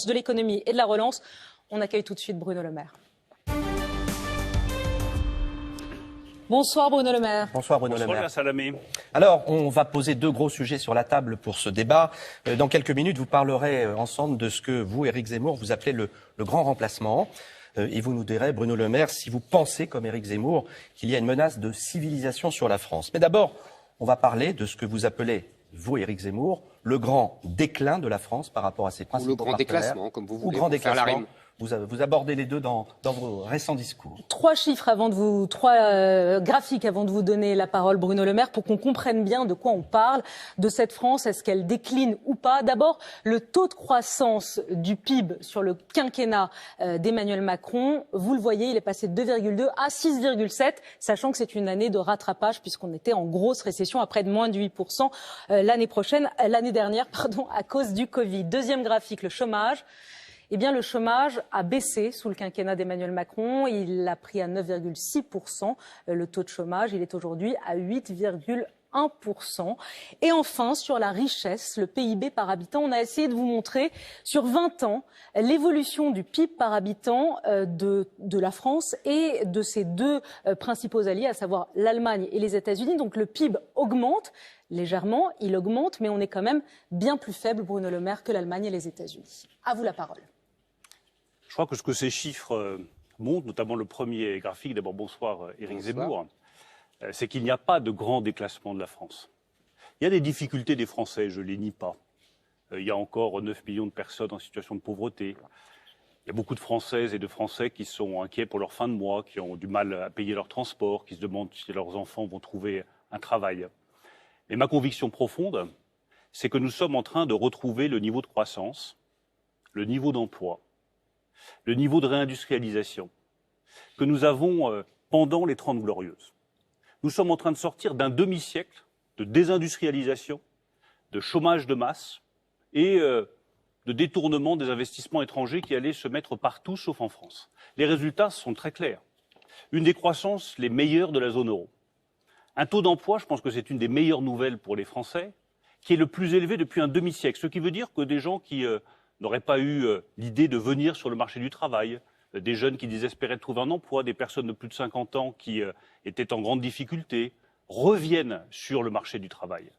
de l'économie et de la relance. On accueille tout de suite Bruno Le Maire. Bonsoir Bruno Le Maire. Bonsoir Bruno Le Maire. Bonsoir Salamé. Alors, on va poser deux gros sujets sur la table pour ce débat. Dans quelques minutes, vous parlerez ensemble de ce que vous, Éric Zemmour, vous appelez le grand remplacement. Et vous nous direz, Bruno Le Maire, si vous pensez, comme Éric Zemmour, qu'il y a une menace de civilisation sur la France. Mais d'abord, on va parler de ce que vous appelez, vous, Éric Zemmour, le grand déclin de la France par rapport à ses principaux partenaires. Ou le grand déclassement, comme vous voulez. Ou grand faire la déclassement. rime. Vous abordez les deux dans vos récents discours. Trois graphiques avant de vous donner la parole, Bruno Le Maire, pour qu'on comprenne bien de quoi on parle, de cette France, est-ce qu'elle décline ou pas. D'abord, le taux de croissance du PIB sur le quinquennat d'Emmanuel Macron, vous le voyez, il est passé de 2,2 à 6,7, sachant que c'est une année de rattrapage puisqu'on était en grosse récession à près de moins de 8% l'année dernière, à cause du Covid. Deuxième graphique, le chômage. Eh bien, le chômage a baissé sous le quinquennat d'Emmanuel Macron. Il a pris à 9,6% le taux de chômage. Il est aujourd'hui à 8,1%. Et enfin, sur la richesse, le PIB par habitant, on a essayé de vous montrer sur 20 ans l'évolution du PIB par habitant de la France et de ses deux principaux alliés, à savoir l'Allemagne et les États-Unis. Donc le PIB augmente légèrement, il augmente, mais on est quand même bien plus faible, Bruno Le Maire, que l'Allemagne et les États-Unis. À vous la parole. Je crois que ce que ces chiffres montrent, notamment le premier graphique, d'abord bonsoir Éric Zemmour, c'est qu'il n'y a pas de grand déclassement de la France. Il y a des difficultés des Français, je ne les nie pas. Il y a encore 9 millions de personnes en situation de pauvreté. Il y a beaucoup de Françaises et de Français qui sont inquiets pour leur fin de mois, qui ont du mal à payer leur transport, qui se demandent si leurs enfants vont trouver un travail. Mais ma conviction profonde, c'est que nous sommes en train de retrouver le niveau de croissance, le niveau d'emploi, le niveau de réindustrialisation que nous avons pendant les 30 Glorieuses. Nous sommes en train de sortir d'un demi-siècle de désindustrialisation, de chômage de masse et de détournement des investissements étrangers qui allaient se mettre partout sauf en France. Les résultats sont très clairs. Une des croissances les meilleures de la zone euro. Un taux d'emploi, je pense que c'est une des meilleures nouvelles pour les Français, qui est le plus élevé depuis un demi-siècle. Ce qui veut dire que des gens qui n'auraient pas eu l'idée de venir sur le marché du travail, des jeunes qui désespéraient de trouver un emploi, des personnes de plus de 50 ans qui étaient en grande difficulté, reviennent sur le marché du travail.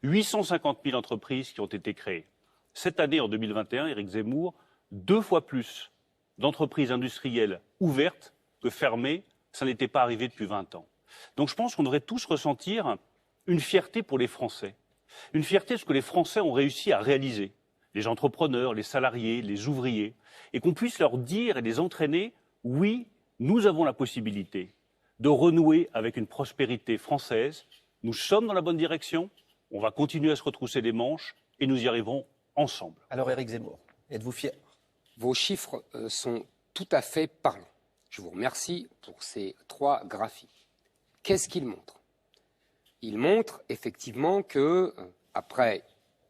850 000 entreprises qui ont été créées. Cette année, en 2021, Éric Zemmour, 2 fois plus d'entreprises industrielles ouvertes que fermées. Ça n'était pas arrivé depuis 20 ans. Donc je pense qu'on devrait tous ressentir une fierté pour les Français. Une fierté de ce que les Français ont réussi à réaliser. Les entrepreneurs, les salariés, les ouvriers, et qu'on puisse leur dire et les entraîner, oui, nous avons la possibilité de renouer avec une prospérité française. Nous sommes dans la bonne direction, on va continuer à se retrousser les manches et nous y arriverons ensemble. Alors Éric Zemmour, êtes-vous fier? Vos chiffres sont tout à fait parlants. Je vous remercie pour ces 3 graphiques. Qu'est-ce qu'ils montrent? Ils montrent effectivement que, après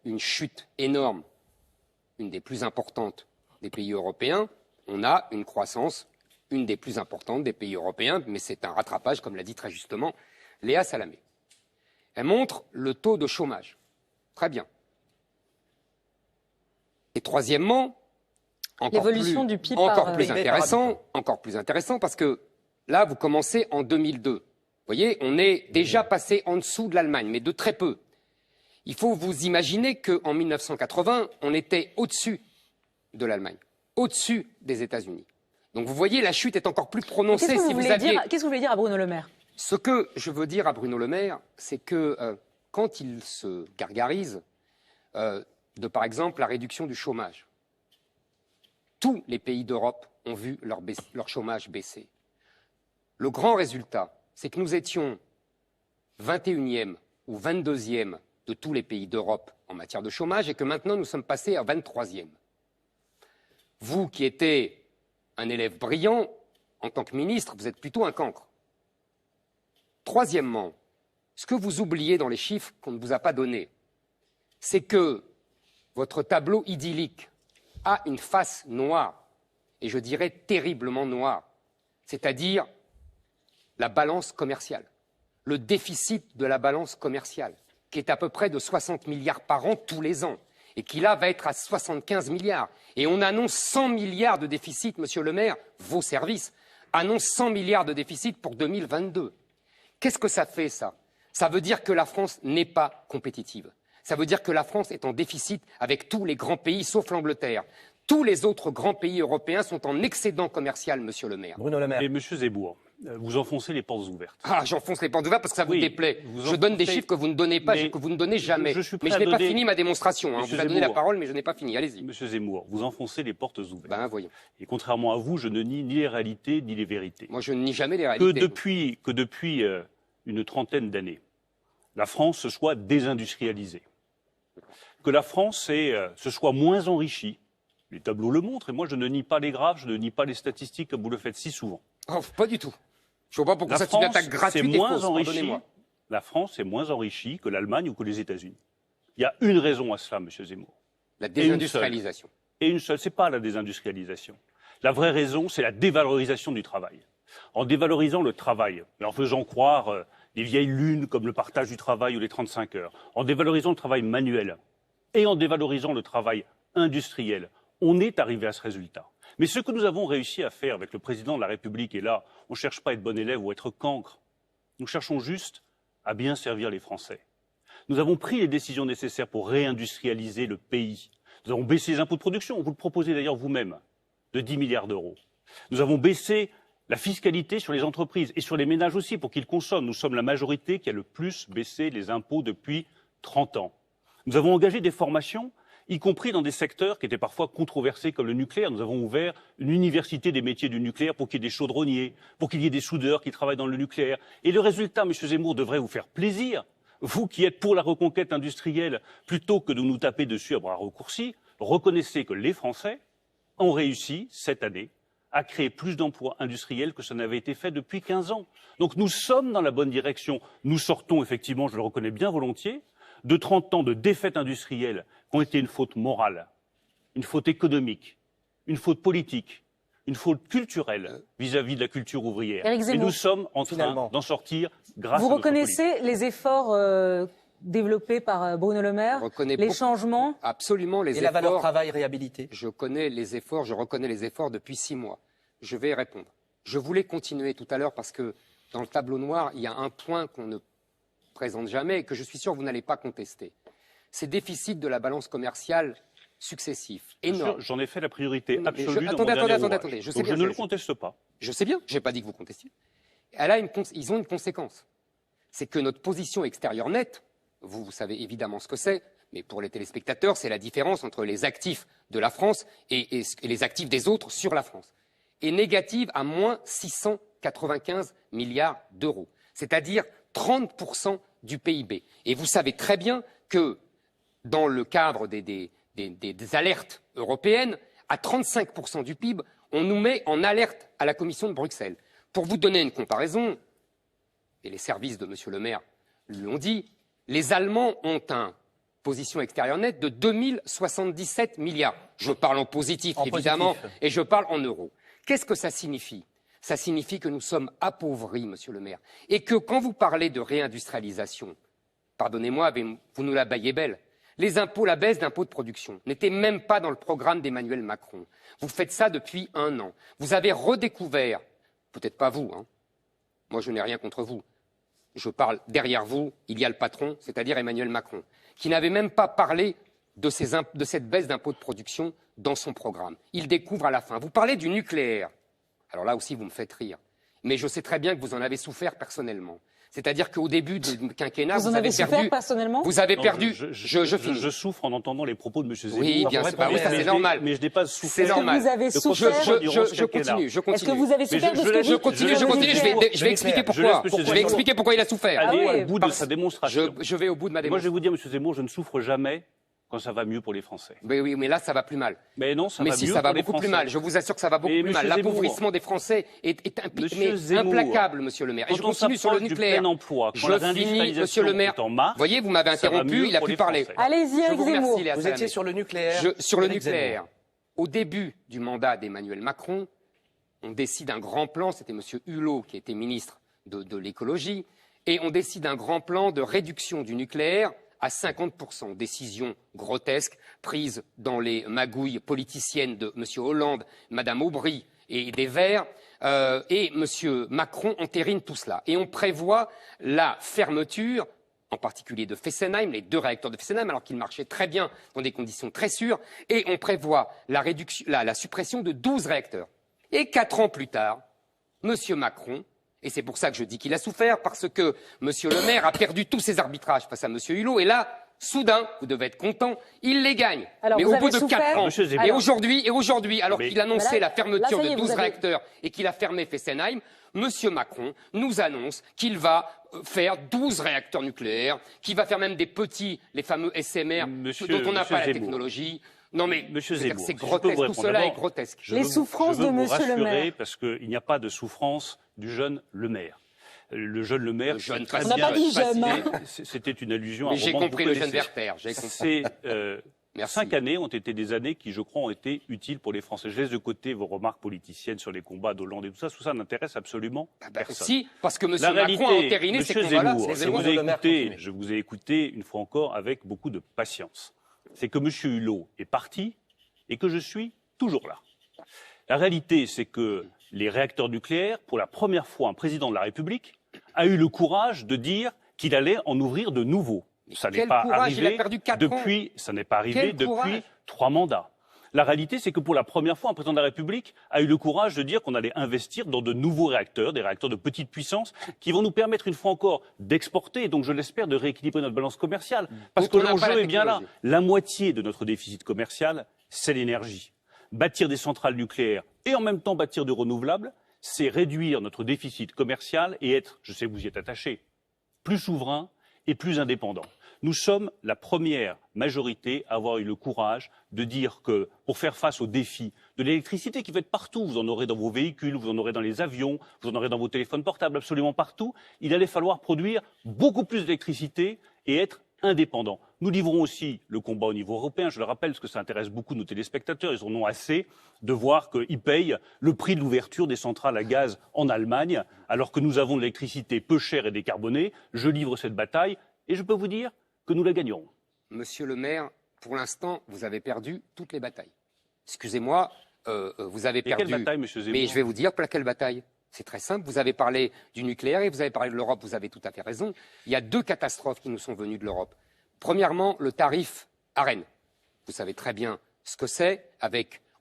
une chute énorme, une des plus importantes des pays européens, on a une croissance, une des plus importantes des pays européens, mais c'est un rattrapage, comme l'a dit très justement Léa Salamé. Elle montre le taux de chômage. Très bien. Et troisièmement, l'évolution du PIB encore plus intéressant, parce que là, vous commencez en 2002. Vous voyez, on est déjà passé en dessous de l'Allemagne, mais de très peu. Il faut vous imaginer qu'en 1980, on était au-dessus de l'Allemagne, au-dessus des États-Unis. Donc vous voyez, la chute est encore plus prononcée. Qu'est-ce que vous voulez dire à Bruno Le Maire? Ce que je veux dire à Bruno Le Maire, c'est que quand il se gargarise de, par exemple, la réduction du chômage, tous les pays d'Europe ont vu leur chômage baisser. Le grand résultat, c'est que nous étions 21e ou 22e de tous les pays d'Europe en matière de chômage et que maintenant nous sommes passés à 23e. Vous qui étiez un élève brillant, en tant que ministre, vous êtes plutôt un cancre. Troisièmement, ce que vous oubliez dans les chiffres qu'on ne vous a pas donnés, c'est que votre tableau idyllique a une face noire, et je dirais terriblement noire, c'est-à-dire la balance commerciale, le déficit de la balance commerciale, qui est à peu près de 60 milliards par an tous les ans. et qui là va être à 75 milliards. Et on annonce 100 milliards de déficit, monsieur le maire, vos services annoncent 100 milliards de déficit pour 2022. Qu'est-ce que ça fait, ça? Ça veut dire que la France n'est pas compétitive. Ça veut dire que la France est en déficit avec tous les grands pays, sauf l'Angleterre. Tous les autres grands pays européens sont en excédent commercial, monsieur le maire. Bruno Le Maire. Et monsieur Zemmour, vous enfoncez les portes ouvertes. Ah, j'enfonce les portes ouvertes parce que ça vous Oui, déplaît. vous Je donne des enfoncez- chiffres que vous ne donnez pas, Mais que vous ne donnez jamais. je suis prêt Mais je à n'ai pas donner- fini ma démonstration. Hein. On Monsieur vous a donné la Zemmour. parole, mais je n'ai pas fini. Allez-y. Monsieur Zemmour, vous enfoncez les portes ouvertes. Ben, voyons. Et contrairement à vous, je ne nie ni les réalités ni les vérités. Moi, je ne nie jamais les Que réalités. depuis une trentaine d'années, la France se soit désindustrialisée, que la France se soit moins enrichie. Les tableaux le montrent, et moi je ne nie pas les graphes, je ne nie pas les statistiques comme vous le faites si souvent. Oh, pas du tout. Je ne vois pas pourquoi La c'est une France attaque s'est gratuite et moins fausse. enrichie. Pardonnez-moi. La France est moins enrichie que l'Allemagne ou que les États-Unis. Il y a une raison à cela, monsieur Zemmour. La désindustrialisation. Et une seule, c'est pas la désindustrialisation. La vraie raison, c'est la dévalorisation du travail. En dévalorisant le travail, et en faisant croire les vieilles lunes comme le partage du travail ou les 35 heures, en dévalorisant le travail manuel et en dévalorisant le travail industriel, on est arrivé à ce résultat. Mais ce que nous avons réussi à faire avec le président de la République, et là, on ne cherche pas à être bon élève ou à être cancre, nous cherchons juste à bien servir les Français. Nous avons pris les décisions nécessaires pour réindustrialiser le pays. Nous avons baissé les impôts de production, vous le proposez d'ailleurs vous-même, de 10 milliards d'euros. Nous avons baissé la fiscalité sur les entreprises et sur les ménages aussi pour qu'ils consomment. Nous sommes la majorité qui a le plus baissé les impôts depuis 30 ans. Nous avons engagé des formations, y compris dans des secteurs qui étaient parfois controversés comme le nucléaire. Nous avons ouvert une université des métiers du nucléaire pour qu'il y ait des chaudronniers, pour qu'il y ait des soudeurs qui travaillent dans le nucléaire. Et le résultat, M. Zemmour, devrait vous faire plaisir. Vous qui êtes pour la reconquête industrielle, plutôt que de nous taper dessus à bras raccourcis, reconnaissez que les Français ont réussi, cette année, à créer plus d'emplois industriels que ça n'avait été fait depuis 15 ans. Donc nous sommes dans la bonne direction. Nous sortons, effectivement, je le reconnais bien volontiers, de 30 ans de défaite industrielle qui ont été une faute morale, une faute économique, une faute politique, une faute culturelle vis-à-vis de la culture ouvrière. Éric Et Zemmour, nous sommes en train d'en sortir grâce vous à notre reconnaissez les efforts développés par Bruno Le Maire, Je reconnais les beaucoup- changements? Absolument les Et la valeur efforts. travail réhabilité. Je reconnais les efforts depuis 6 mois. Je vais répondre. Je voulais continuer tout à l'heure parce que dans le tableau noir, il y a un point qu'on ne présente jamais et que je suis sûr que vous n'allez pas contester. Ces déficits de la balance commerciale successifs, Bien sûr, énormes. j'en ai fait la priorité Mais absolue attendez, dans mon dernier ouvrage. attendez, je sais Donc bien, je ne je- le conteste pas. Je sais bien, je n'ai pas dit que vous contestiez. Ils ont une conséquence. C'est que notre position extérieure nette, vous savez évidemment ce que c'est, mais pour les téléspectateurs, c'est la différence entre les actifs de la France et les actifs des autres sur la France, est négative à moins 695 milliards d'euros, c'est-à-dire 30% du PIB. Et vous savez très bien que dans le cadre des alertes européennes, à 35% du PIB, on nous met en alerte à la Commission de Bruxelles. Pour vous donner une comparaison, et les services de M. Le Maire l'ont dit, les Allemands ont une position extérieure nette de 2077 milliards. Je parle en positif, En évidemment, positif. et je parle en euros. Qu'est-ce que ça signifie? Ça signifie que nous sommes appauvris, M. Le Maire, et que quand vous parlez de réindustrialisation, pardonnez-moi, mais vous nous la baillez belle. Les impôts, la baisse d'impôts de production n'était même pas dans le programme d'Emmanuel Macron. Vous faites ça depuis 1 an. Vous avez redécouvert, peut-être pas vous, hein. Moi je n'ai rien contre vous. Je parle derrière vous, il y a le patron, c'est-à-dire Emmanuel Macron, qui n'avait même pas parlé de cette baisse d'impôts de production dans son programme. Il découvre à la fin. Vous parlez du nucléaire. Alors là aussi, vous me faites rire. Mais je sais très bien que vous en avez souffert personnellement. C'est-à-dire qu'au début du quinquennat, Vous en avez souffert personnellement? Vous avez Non, perdu. je finis. souffre en entendant les propos de M. Zemmour. Oui, bien sûr. Bah oui, ça, c'est normal. Mais je n'ai pas souffert. C'est normal. Vous avez de souffert. constatation durant ce Je quinquennat. continue. Est-ce que vous avez souffert de ce que je vous continue. Je vais expliquer Je pourquoi. laisse M. Je vais expliquer pourquoi il a souffert. Allez oui, au bout de sa démonstration. Je vais au bout de ma Moi, je vais démonstration. vous dire, M. Zemmour, je ne souffre jamais quand ça va mieux pour les Français. Oui, mais là, ça va plus mal. Mais non, ça Mais va si, mieux ça va pour les beaucoup plus Français. mal. Je vous assure que ça va beaucoup Mais plus mal. Monsieur Zemmour, L'appauvrissement des Français est Monsieur Zemmour, implacable, Monsieur le Maire. Et je Quand on continue sur le s'approche du nucléaire. plein emploi, quand Je la finis, réindustrialisation Monsieur le Maire. est en marche, Vous voyez, vous m'avez ça va interrompu, mieux il a pour pu les parler. Français. Allez-y, Je Éric vous Zemmour. remercie, Léa Vous Salamé. étiez sur le nucléaire. Sur le Éric Zemmour. nucléaire, au début du mandat d'Emmanuel Macron, on décide un grand plan, c'était M. Hulot qui était ministre de l'écologie, et on décide un grand plan de réduction du nucléaire à 50%. Décisions grotesques prises dans les magouilles politiciennes de M. Hollande, Mme Aubry et des Verts. Et M. Macron entérine tout cela. Et on prévoit la fermeture, en particulier de Fessenheim, les 2 réacteurs de Fessenheim, alors qu'ils marchaient très bien dans des conditions très sûres. Et on prévoit la suppression de 12 réacteurs. Et 4 ans plus tard, M. Macron, et c'est pour ça que je dis qu'il a souffert, parce que M. Le Maire a perdu tous ses arbitrages face à M. Hulot, et là, soudain, vous devez être content, il les gagne. Alors, mais au bout de 4 ans. Zemmour. Et aujourd'hui, alors qu'il annonçait la fermeture là, ça y est, de 12 vous avez- réacteurs et qu'il a fermé Fessenheim, M. Macron nous annonce qu'il va faire 12 réacteurs nucléaires, qu'il va faire même des petits, les fameux SMR, dont on n'a pas la Zemmour. technologie. Non mais, Monsieur Zemmour, c'est si je peux grotesque, vous tout répondre. cela est D'abord, grotesque. je Les veux vous- souffrances je veux de vous Monsieur le rassurer, Maire. parce qu'il n'y a pas de souffrance du jeune Le Maire. Le jeune Le Maire, Le jeune, c'est très On n'a bien- pas dit jeune, hein. C'était une allusion à Mais un j'ai roman que compris vous le jeune connaissez. Werther, j'ai compris. Ces Merci. 5 années ont été des années qui, je crois, ont été utiles pour les Français. Je laisse de côté vos remarques politiciennes sur les combats d'Hollande et tout ça. Tout ça n'intéresse absolument personne. Si, parce que M. La Macron a réalité, entériné ces Monsieur combats-là. Zemmour, c'est je Zemmour. vous ai Le Maire écouté, continue. je vous ai écouté une fois encore avec beaucoup de patience. C'est que M. Hulot est parti et que je suis toujours là. La réalité, c'est que les réacteurs nucléaires, pour la première fois, un président de la République a eu le courage de dire qu'il allait en ouvrir de nouveaux. Ça n'est Quel pas courage, il arrivé a perdu 4 depuis. Ça n'est pas arrivé Quel depuis courage. 3 mandats. La réalité, c'est que pour la première fois, un président de la République a eu le courage de dire qu'on allait investir dans de nouveaux réacteurs, des réacteurs de petite puissance, qui vont nous permettre une fois encore d'exporter, et donc je l'espère de rééquilibrer notre balance commerciale. Parce que Donc on n'a pas l'enjeu la est bien là. technologie. La moitié de notre déficit commercial, c'est l'énergie. Bâtir des centrales nucléaires et en même temps bâtir du renouvelable, c'est réduire notre déficit commercial et être, je sais que vous y êtes attaché, plus souverain et plus indépendant. Nous sommes la première majorité à avoir eu le courage de dire que pour faire face aux défis de l'électricité qui va être partout, vous en aurez dans vos véhicules, vous en aurez dans les avions, vous en aurez dans vos téléphones portables, absolument partout, il allait falloir produire beaucoup plus d'électricité et être indépendant. Nous livrons aussi le combat au niveau européen, je le rappelle, parce que ça intéresse beaucoup nos téléspectateurs, ils en ont assez de voir qu'ils payent le prix de l'ouverture des centrales à gaz en Allemagne, alors que nous avons de l'électricité peu chère et décarbonée. Je livre cette bataille et je peux vous dire que nous la gagnerons. Monsieur le maire, pour l'instant, vous avez perdu toutes les batailles. Excusez-moi, vous avez Et quelle perdu. bataille, monsieur Zemmour? Mais je vais vous dire pour laquelle bataille. C'est très simple. Vous avez parlé du nucléaire et vous avez parlé de l'Europe. Vous avez tout à fait raison. Il y a 2 catastrophes qui nous sont venues de l'Europe. Premièrement, le tarif ARENH. Vous savez très bien ce que c'est.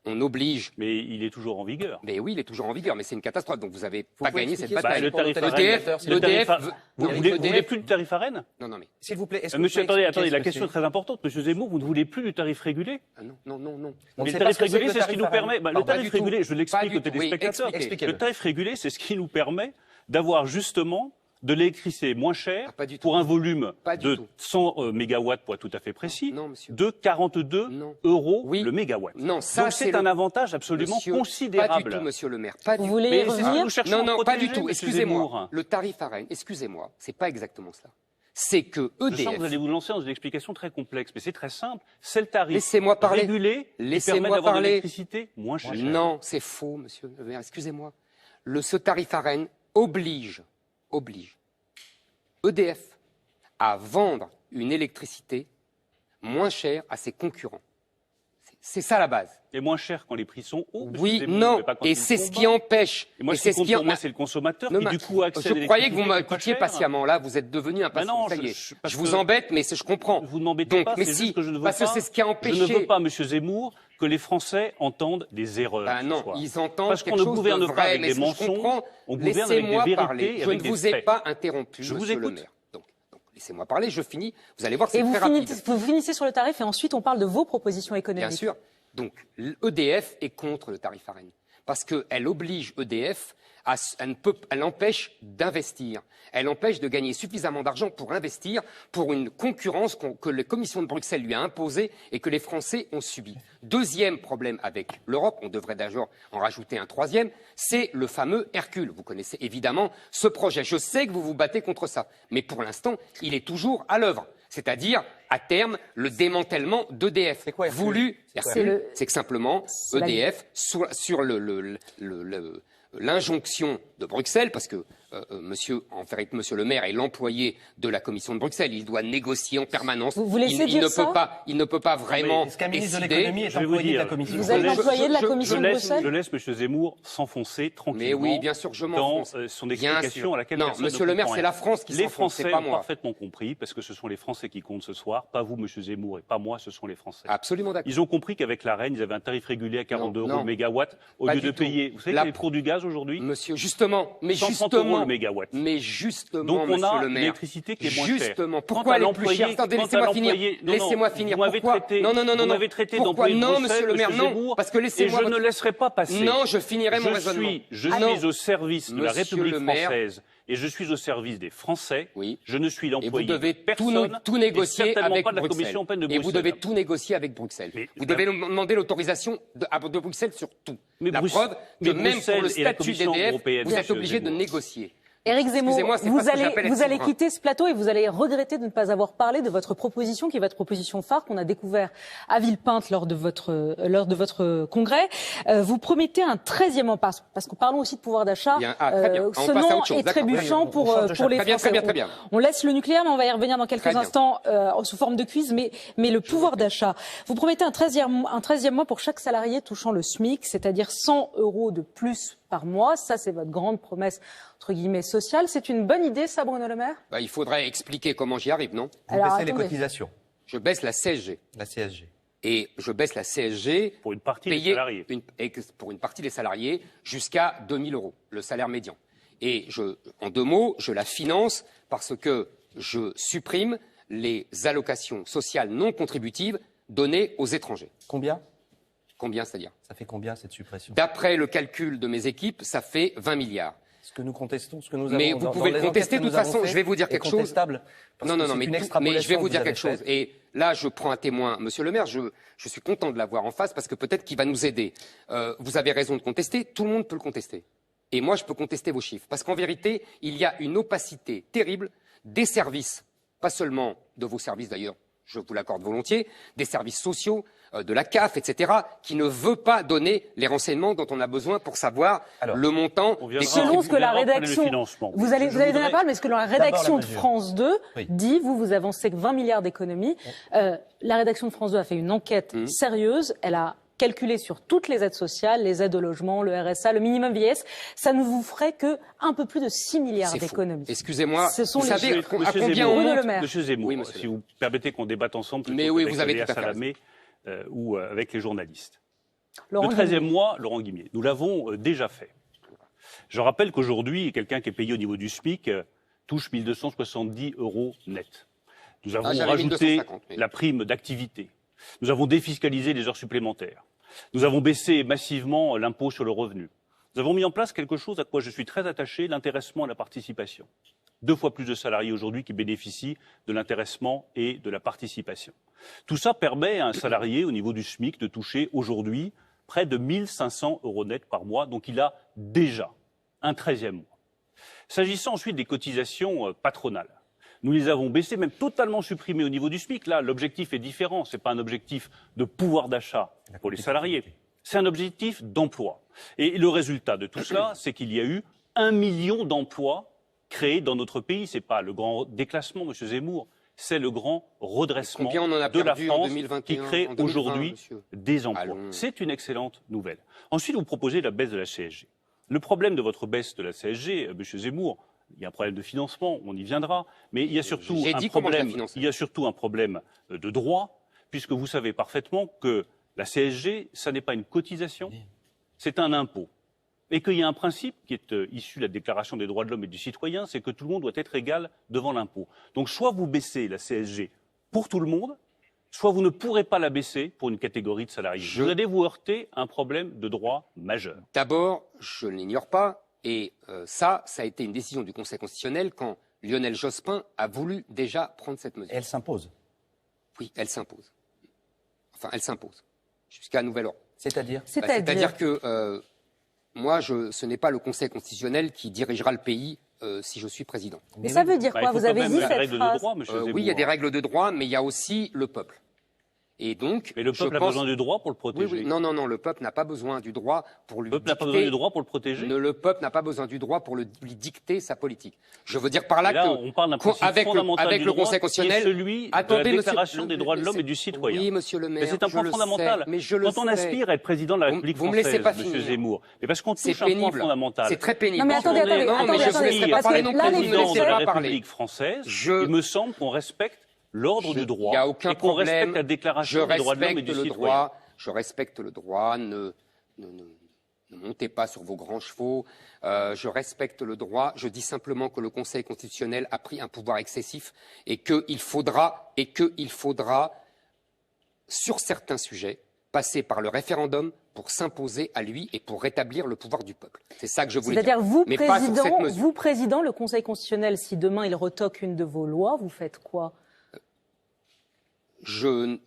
On oblige. Mais il est toujours en vigueur. Mais oui, il est toujours en vigueur. Mais c'est une catastrophe. Donc vous n'avez pas pouvez gagné cette expliquer Bah, bataille. le tarif EDF, ARENH, vous non, voulez EDF plus de tarif ARENH? Non, non, mais S'il vous plaît, est-ce que Monsieur, vous pouvez attendez, expliquer la ce que question est c'est très importante. Monsieur Zemmour, vous ne voulez plus du tarif régulé? ah, non. On ne Le sait pas tarif ce que c'est que régulé, le c'est ce qui tarif nous ARENH. permet. Pardon, Le tarif pas du tout. régulé, je l'explique Pas aux du tout. Oui, téléspectateurs. expliquez-le. Le tarif régulé, c'est ce qui nous permet d'avoir justement de l'électricité moins chère Ah, pas du tout. pour un volume Pas du de tout. 100 mégawatts, pour être tout à fait précis, Non, monsieur. de 42 Non. euros Oui. le mégawatt. Non, ça, Donc c'est c'est un le- avantage absolument Monsieur, considérable. Pas du tout, monsieur le maire. Pas Vous du voulez Mais y c'est ce que revenir nous cherchons Non, à non, pas protéger, du tout. monsieur Excusez-moi. Zemmour. Le tarif ARENH, excusez-moi, c'est pas exactement cela. C'est que Je sens que vous EDF. allez vous lancer dans une explication très complexe, mais c'est très simple. C'est le tarif Laissez-moi parler. régulé qui Laissez-moi permet d'avoir de parler. l'électricité moins chère. Non, c'est faux, monsieur le maire. Excusez-moi. Ce tarif ARENH oblige EDF à vendre une électricité moins chère à ses concurrents. C'est ça la base. Et moins cher quand les prix sont hauts. monsieur Oui, Zemmour, non. mais pas quand Et ils c'est sont ce bas. qui empêche. Et moi, et ce c'est qui ce compte qui pour moi, c'est le consommateur Non, qui, mais du coup, accède à je croyais que vous l'électricité pas m'écoutiez chère. patiemment. Là, vous êtes devenu impatient. non, ça y est. parce Je vous que- embête, mais je comprends. Vous ne m'embêtez Donc, pas, mais c'est si, juste que je ne veux parce pas. que c'est ce qui a Je empêché. ne veux pas, monsieur Zemmour, que les Français entendent des erreurs. Ben ce non, soir. ils entendent Parce quelque qu'on ne chose gouverne de pas vrai, avec mais des ce que je mensonges, comprends, on gouverne avec des laissez-moi vérités parler. et Je avec ne des vous ai faits. pas interrompu, Je vous monsieur le écoute. maire. Donc, laissez-moi parler, je finis. Vous allez voir, c'est Et très rapide. vous finissez sur le tarif et ensuite on parle de vos propositions économiques. Bien sûr. Donc, l'EDF est contre le tarif ARENH parce qu'elle oblige EDF elle empêche d'investir. Elle empêche de gagner suffisamment d'argent pour investir pour une concurrence que les commissions de Bruxelles lui a imposée et que les Français ont subi. Deuxième problème avec l'Europe, on devrait d'ailleurs en rajouter un troisième, c'est le fameux Hercule. Vous connaissez évidemment ce projet. Je sais que vous vous battez contre ça, mais pour l'instant, il est toujours à l'œuvre. C'est-à-dire, à terme, le démantèlement d'EDF. C'est quoi, Hercule? Voulu, C'est quoi, Hercule, Hercule c'est que simplement, la- EDF, sur l'injonction de Bruxelles, parce que monsieur le maire est l'employé de la Commission de Bruxelles, il doit négocier en permanence. Vous laissez dire ça ? Il ne peut pas vraiment Est-ce qu'un ministre de décider. l'économie est employé de la Commission? Vous êtes employé de la Commission de Bruxelles? Je laisse M. Zemmour s'enfoncer tranquillement Mais oui, bien sûr, je m'enfonce. dans son explication à laquelle non, personne monsieur ne le maire, comprend c'est rien. la France qui Les s'enfonce, c'est Français pas ont moi. parfaitement compris, parce que ce sont les Français qui comptent ce soir, pas vous, M. Zemmour, et pas moi, ce sont les Français. Absolument d'accord. Ils ont compris qu'avec la Reine, ils avaient un tarif régulier à 42 € non. le mégawatt, au Pas lieu du de tout. payer. Vous savez La- quel est le cours du gaz aujourd'hui? Monsieur, justement, 130 € le mégawatt. mais justement, Donc on monsieur a le maire, l'électricité qui est moins chère. justement, Quant pourquoi à elle est plus l'employé- chère? Attendez, quant à laissez-moi finir. l'employé- non, Laissez-moi non, finir. Vous m'avez Pourquoi traité, non, vous m'avez traité Pourquoi d'employé de non, Bruxelles, monsieur le maire, monsieur non, Zemmour, parce que laissez-moi et je ne laisserai pas passer. Non, je finirai mon raisonnement. Je Ah non. suis au service de la Monsieur République le maire. française et je suis au service des Français. Oui. Je ne suis Et vous l'employé devez de personne, tout négocier et certainement avec pas de la Bruxelles. Commission européenne de Et Bruxelles. vous devez tout négocier avec Bruxelles. Mais- Vous devez nous demander l'autorisation de Bruxelles sur tout. Mais La Bruxelles- preuve mais que même Bruxelles pour le et la statut Commission d'EDF, européenne, vous êtes monsieur obligé de Zemmour. négocier. Éric Zemmour, Excusez-moi, c'est vous pas ce que allez, j'appelle être vous allez souverain. quitter ce plateau et vous allez regretter de ne pas avoir parlé de votre proposition, qui est votre proposition phare qu'on a découvert à Villepinte lors de votre congrès. Vous promettez un 13e emploi, parce que parlons aussi de pouvoir d'achat, Bien. Ah, très bien. On passe à sonnant autre chose. et D'accord. trébuchant Très bien. pour les Très bien, Français. très bien, très bien. On laisse le nucléaire, mais on va y revenir dans quelques Très bien. instants sous forme de quiz, mais le pouvoir d'achat. Vous promettez un 13e mois pour chaque salarié touchant le SMIC, c'est-à-dire 100 € de plus par mois. Ça, c'est votre grande promesse, entre guillemets, sociale. C'est une bonne idée, ça, Bruno Le Maire? Il faudrait expliquer comment j'y arrive, non? Vous Alors, baissez les attendez. cotisations, Je baisse la CSG. la CSG. Et je baisse la CSG Pour une partie des payée salariés. pour une partie des salariés jusqu'à 2000 €, le salaire médian. Et en deux mots, je la finance parce que je supprime les allocations sociales non contributives données aux étrangers. Combien? Combien, c'est-à-dire? Ça fait combien cette suppression? D'après le calcul de mes équipes, ça fait 20 milliards. Ce que nous contestons, ce que nous Mais avons vous dans pouvez les le contester enquêtes de que toute nous avons façon. faites Je vais vous dire est quelque chose. contestable, parce Non, que non, non, c'est mais, une mais je vais extrapolation vous que dire avez quelque chose. faite. Et là, je prends un témoin, monsieur le maire, je suis content de l'avoir en face parce que peut-être qu'il va nous aider. Vous avez raison de contester, tout le monde peut le contester. Et moi, je peux contester vos chiffres. Parce qu'en vérité, il y a une opacité terrible des services, pas seulement de vos services d'ailleurs, je vous l'accorde volontiers, des services sociaux, de la CAF, etc., qui ne veut pas donner les renseignements dont on a besoin pour savoir Alors, le montant on des viendra- Selon ce que la On verra après le rédaction, financement. vous allez donner la parole, mais ce que la rédaction de mesure. France 2 Oui. dit, vous avancez que 20 milliards d'économies. La rédaction de France 2 a fait une enquête sérieuse. Elle a calculé sur toutes les aides sociales, les aides au logement, le RSA, le minimum vieillesse. Ça ne vous ferait que un peu plus de 6 milliards C'est faux. d'économies. Excusez-moi, Ce sont vous les savez chiffres. à Monsieur combien Zemmour, on Bruno monte Le Maire. Monsieur Zemmour, Oui, monsieur si vous permettez qu'on débatte ensemble, plutôt Mais oui, qu'avec vous avez Léa tout à fait Salamé, ou avec les journalistes. Laurent Le 13e Guillaume. mois, Laurent Guimier, nous l'avons déjà fait. Je rappelle qu'aujourd'hui, quelqu'un qui est payé au niveau du SMIC touche 1 270 € net. Nous avons j'avais rajouté 1250, mais- la prime d'activité. Nous avons défiscalisé les heures supplémentaires. Nous avons baissé massivement l'impôt sur le revenu. Nous avons mis en place quelque chose à quoi je suis très attaché, l'intéressement et la participation. 2 fois plus de salariés aujourd'hui qui bénéficient de l'intéressement et de la participation. Tout ça permet à un salarié au niveau du SMIC de toucher aujourd'hui près de 1 500 € net par mois, donc il a déjà un 13e mois. S'agissant ensuite des cotisations patronales, nous les avons baissées, même totalement supprimées au niveau du SMIC. Là, l'objectif est différent. Ce n'est pas un objectif de pouvoir d'achat pour les salariés. C'est un objectif d'emploi. Et le résultat de tout cela, c'est qu'il y a eu 1 million d'emplois créés dans notre pays. Ce n'est pas le grand déclassement, M. Zemmour, c'est le grand redressement Combien on en a de la perdu en France 2021, qui crée en 2020, aujourd'hui monsieur des emplois. Allons. C'est une excellente nouvelle. Ensuite, vous proposez la baisse de la CSG. Le problème de votre baisse de la CSG, M. Zemmour, il y a un problème de financement, on y viendra, mais il y a surtout J'ai un dit comment je la problème, finançais. il y a surtout un problème de droit, puisque vous savez parfaitement que la CSG, ça n'est pas une cotisation, c'est un impôt. Et qu'il y a un principe qui est issu de la Déclaration des droits de l'homme et du citoyen, c'est que tout le monde doit être égal devant l'impôt. Donc soit vous baissez la CSG pour tout le monde, soit vous ne pourrez pas la baisser pour une catégorie de salariés. Vous allez vous heurter à un problème de droit majeur. D'abord, je ne l'ignore pas, et ça a été une décision du Conseil constitutionnel quand Lionel Jospin a voulu déjà prendre cette mesure. Elle s'impose. Oui, elle s'impose. Enfin, elle s'impose. Jusqu'à nouvel ordre. C'est-à-dire? C'est-à-dire que moi, ce n'est pas le Conseil constitutionnel qui dirigera le pays si je suis président. Mais ça veut dire Bah, quoi? il faut Vous quand avez même dit la cette règle de phrase. droit, monsieur Zemmour. Oui, il y a des règles de droit, mais il y a aussi le peuple. Et donc, mais le peuple a besoin du droit pour le protéger. Oui, non, le peuple n'a pas besoin du droit pour lui dicter. Le peuple n'a pas besoin du droit pour le protéger. Le peuple n'a pas besoin du droit pour lui dicter sa politique. Je veux dire par là, on parle d'un principe fondamental avec du le droit, Conseil constitutionnel, qui est celui de la Déclaration des droits de l'homme et du citoyen. Oui, monsieur le maire. Mais c'est un point fondamental. Quand on aspire à être président de la République française, monsieur Zemmour, mais parce qu'on touche un point fondamental. C'est très pénible. Non, mais attendez, pas parler non plus. Président de la République française, il me semble qu'on respecte l'ordre du droit et qu'on respecte la Déclaration des droits de l'homme et du citoyen. Je respecte le droit, ne montez pas sur vos grands chevaux, je respecte le droit, je dis simplement que le Conseil constitutionnel a pris un pouvoir excessif et qu'il faudra, sur certains sujets, passer par le référendum pour s'imposer à lui et pour rétablir le pouvoir du peuple. C'est ça que je voulais dire. C'est-à-dire, vous, président, le Conseil constitutionnel, si demain il retoque une de vos lois, vous faites quoi ? Je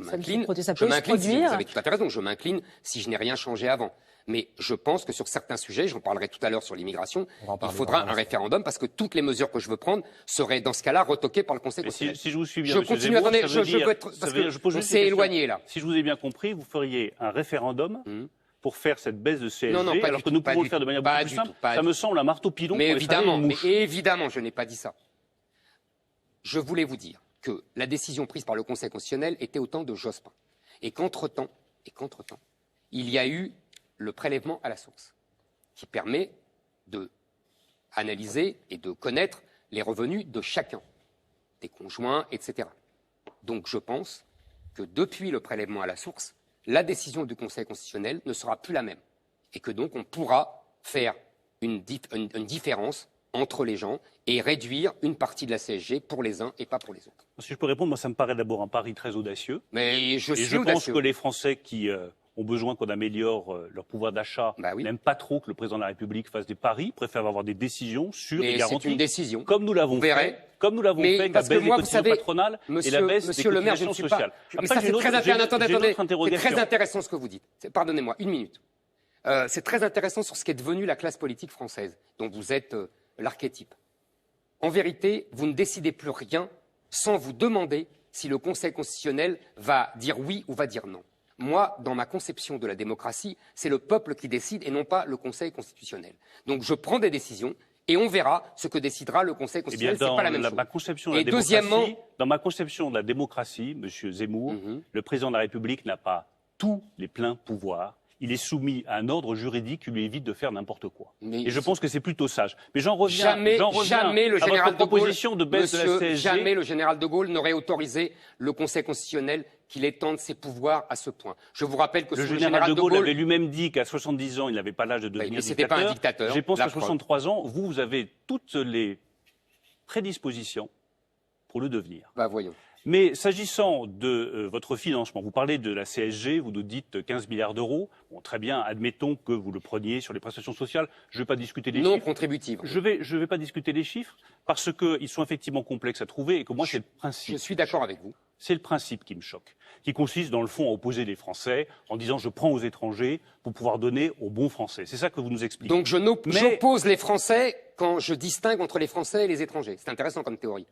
m'incline, vous avez tout à fait raison, je m'incline si je n'ai rien changé avant. Mais je pense que sur certains sujets, j'en parlerai tout à l'heure sur l'immigration, il faudra un référendum parce que toutes les mesures que je veux prendre seraient dans ce cas-là retoquées par le Conseil constitutionnel. Si je vous suis bien, je continue, attendez, je peux être, parce que c'est éloigné là. Si je vous ai bien compris, vous feriez un référendum pour faire cette baisse de CSG, alors que nous pouvons le faire de manière beaucoup plus simple. Ça me semble un marteau-pilon pour les familles de mouches. Mais évidemment, je n'ai pas dit ça. Je voulais vous dire que la décision prise par le Conseil constitutionnel était au temps de Jospin. Et qu'entre-temps, il y a eu le prélèvement à la source, qui permet d'analyser et de connaître les revenus de chacun, des conjoints, etc. Donc je pense que depuis le prélèvement à la source, la décision du Conseil constitutionnel ne sera plus la même. Et que donc on pourra faire une différence entre les gens et réduire une partie de la CSG pour les uns et pas pour les autres. Si je peux répondre, moi ça me paraît d'abord un pari très audacieux. Mais je pense que les Français qui ont besoin qu'on améliore leur pouvoir d'achat n'aiment pas trop que le président de la République fasse des paris, préfèrent avoir des décisions sûres et garanties. C'est une décision. Comme nous l'avons fait avec la baisse des cotisations patronales et la baisse des cotisations sociales. Mais ça, c'est très intéressant. Attendez, c'est très intéressant ce que vous dites. Pardonnez-moi, une minute. C'est très intéressant sur ce qu'est devenue la classe politique française, dont vous êtes l'archétype. En vérité, vous ne décidez plus rien sans vous demander si le Conseil constitutionnel va dire oui ou va dire non. Moi, dans ma conception de la démocratie, c'est le peuple qui décide et non pas le Conseil constitutionnel. Donc je prends des décisions et on verra ce que décidera le Conseil constitutionnel. C'est pas la même chose. Dans ma conception de la démocratie, Monsieur Zemmour, le président de la République n'a pas tous les pleins pouvoirs. Il est soumis à un ordre juridique qui lui évite de faire n'importe quoi. Et je pense que c'est plutôt sage. Mais j'en reviens, jamais le général de Gaulle, de baisse de la CSG. Jamais le général de Gaulle n'aurait autorisé le Conseil constitutionnel qu'il étende ses pouvoirs à ce point. Je vous rappelle que le général de Gaulle avait lui-même dit qu'à 70 ans, il n'avait pas l'âge de devenir dictateur. C'était pas un dictateur. Je pense qu'à 63 ans, vous avez toutes les prédispositions pour le devenir. Voyons. Mais s'agissant de votre financement, vous parlez de la CSG, vous nous dites 15 milliards d'euros. Bon, très bien, admettons que vous le preniez sur les prestations sociales. Je ne vais pas discuter des chiffres. Non contributives. Je vais pas discuter des chiffres parce qu'ils sont effectivement complexes à trouver et que moi, c'est le principe. Je suis d'accord avec vous. C'est le principe qui me choque, qui consiste dans le fond à opposer les Français en disant je prends aux étrangers pour pouvoir donner aux bons Français. C'est ça que vous nous expliquez. Donc j'oppose les Français quand je distingue entre les Français et les étrangers. C'est intéressant comme théorie.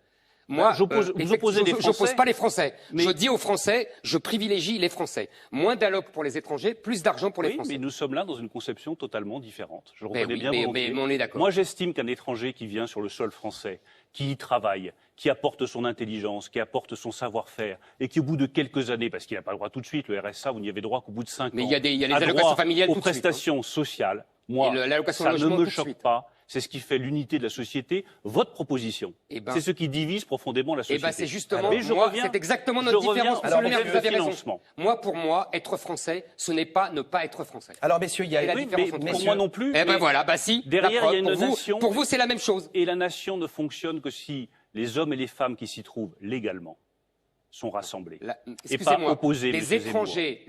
Moi, vous opposez les Français. Je n'oppose pas les Français. Mais... Je dis aux Français, je privilégie les Français. Moins d'allocs pour les étrangers, plus d'argent pour les Français. Mais nous sommes là dans une conception totalement différente. Je le reconnais bien volontiers. Mais on est d'accord. Moi, j'estime qu'un étranger qui vient sur le sol français, qui y travaille, qui apporte son intelligence, qui apporte son savoir-faire, et qui au bout de quelques années, parce qu'il n'a pas le droit tout de suite, le RSA, vous n'y avez droit qu'au bout de 5 ans. Mais il y a les allocations familiales aux prestations sociales. Moi, ça ne me choque pas. C'est ce qui fait l'unité de la société. Votre proposition, c'est ce qui divise profondément la société. C'est justement, c'est exactement notre différence. Monsieur le maire, vous avez raison. Moi, pour moi, être français, ce n'est pas ne pas être français. Alors, messieurs, il y a la différence entre pour moi non plus. Si. Derrière, il y a une nation. Pour vous, c'est la même chose. Et la nation ne fonctionne que si les hommes et les femmes qui s'y trouvent légalement sont rassemblés et pas opposés. Les étrangers,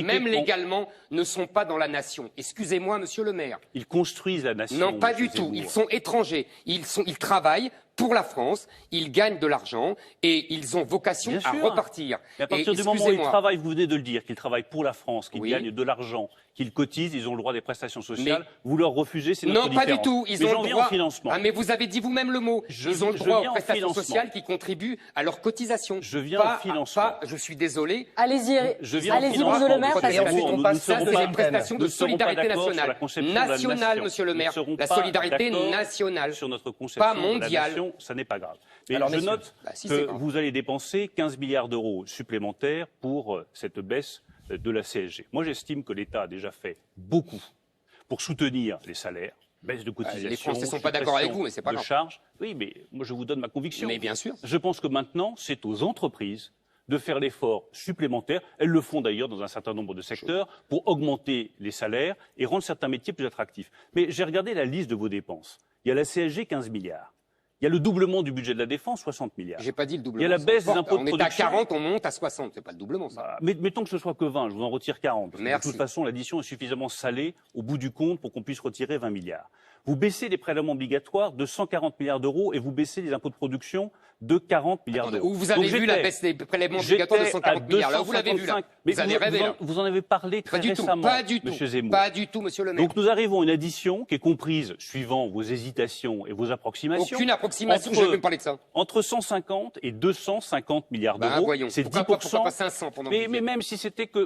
même légalement, ne sont pas dans la nation. Excusez-moi, monsieur le maire. Ils construisent la nation. Non, pas du tout. Ils sont étrangers. Ils travaillent pour la France, ils gagnent de l'argent et ils ont vocation Bien à sûr. repartir. Et à partir Et du moment où ils excusez-moi, travaillent, vous venez de le dire, qu'ils travaillent pour la France, qu'ils Oui. gagnent de l'argent, qu'ils cotisent, ils ont le droit des prestations sociales. Vous leur refusez, c'est non, notre pas différence. du tout. Ils Mais ont j'en le viens droit. au financement. Ah, mais vous avez dit vous-même le mot. Ils ont le je droit viens aux au prestations financement. sociales qui contribuent à leur cotisation. Je viens au financement. Je suis désolé. Allez-y, Je viens allez-y, au Bruno Le Maire. financement. parce Et que- ensuite, on Nous passe ne Ça, serons c'est pas les prestations de nous ne serons pas solidarité d'accord sur la nationale. conception de la Nationale, nation. monsieur le Nous maire. ne serons La pas solidarité d'accord nationale. sur notre conception Pas de la mondiale. nation, ça n'est pas grave. Mais Alors, je messieurs, note si, c'est que grave. vous allez dépenser 15 milliards d'euros supplémentaires pour cette baisse de la CSG. Moi, j'estime que l'État a déjà fait beaucoup pour soutenir les salaires, baisse de cotisation. Les Français ne sont pas d'accord avec vous, mais c'est pas de grave. charges. Oui, mais moi, je vous donne ma conviction. Mais bien sûr. Je pense que maintenant, c'est aux entreprises de faire l'effort supplémentaire. Elles le font d'ailleurs dans un certain nombre de secteurs pour augmenter les salaires et rendre certains métiers plus attractifs. Mais j'ai regardé la liste de vos dépenses. Il y a la CSG, 15 milliards. Il y a le doublement du budget de la défense, 60 milliards. J'ai pas dit le doublement. Il y a la baisse des Ça impôts de On est à production. 40, on monte à 60. C'est pas le doublement, ça. Bah, mettons que ce soit que 20, je vous en retire 40. Parce que Merci. de toute façon, l'addition est suffisamment salée au bout du compte pour qu'on puisse retirer 20 milliards. Vous baissez les prélèvements obligatoires de 140 milliards d'euros et vous baissez les impôts de production de 40 milliards Attendez, d'euros. où vous avez Donc vu la j'étais- baisse des prélèvements obligatoires de j'étais 140 à milliards? Là, vous l'avez vu, là. 265. Mais Vous avez rêvé, là. vous en avez parlé très Pas du tout, récemment, pas du tout. Monsieur Zemmour. Pas du tout, monsieur le maire. Donc nous arrivons à une addition qui est comprise, suivant vos hésitations et vos approximations, Aucune approximation, entre- je vais même parler de ça. entre 150 et 250 milliards Ben, d'euros. voyons. C'est Pourquoi 10%. pas 500 pendant Mais, que vous mais y êtes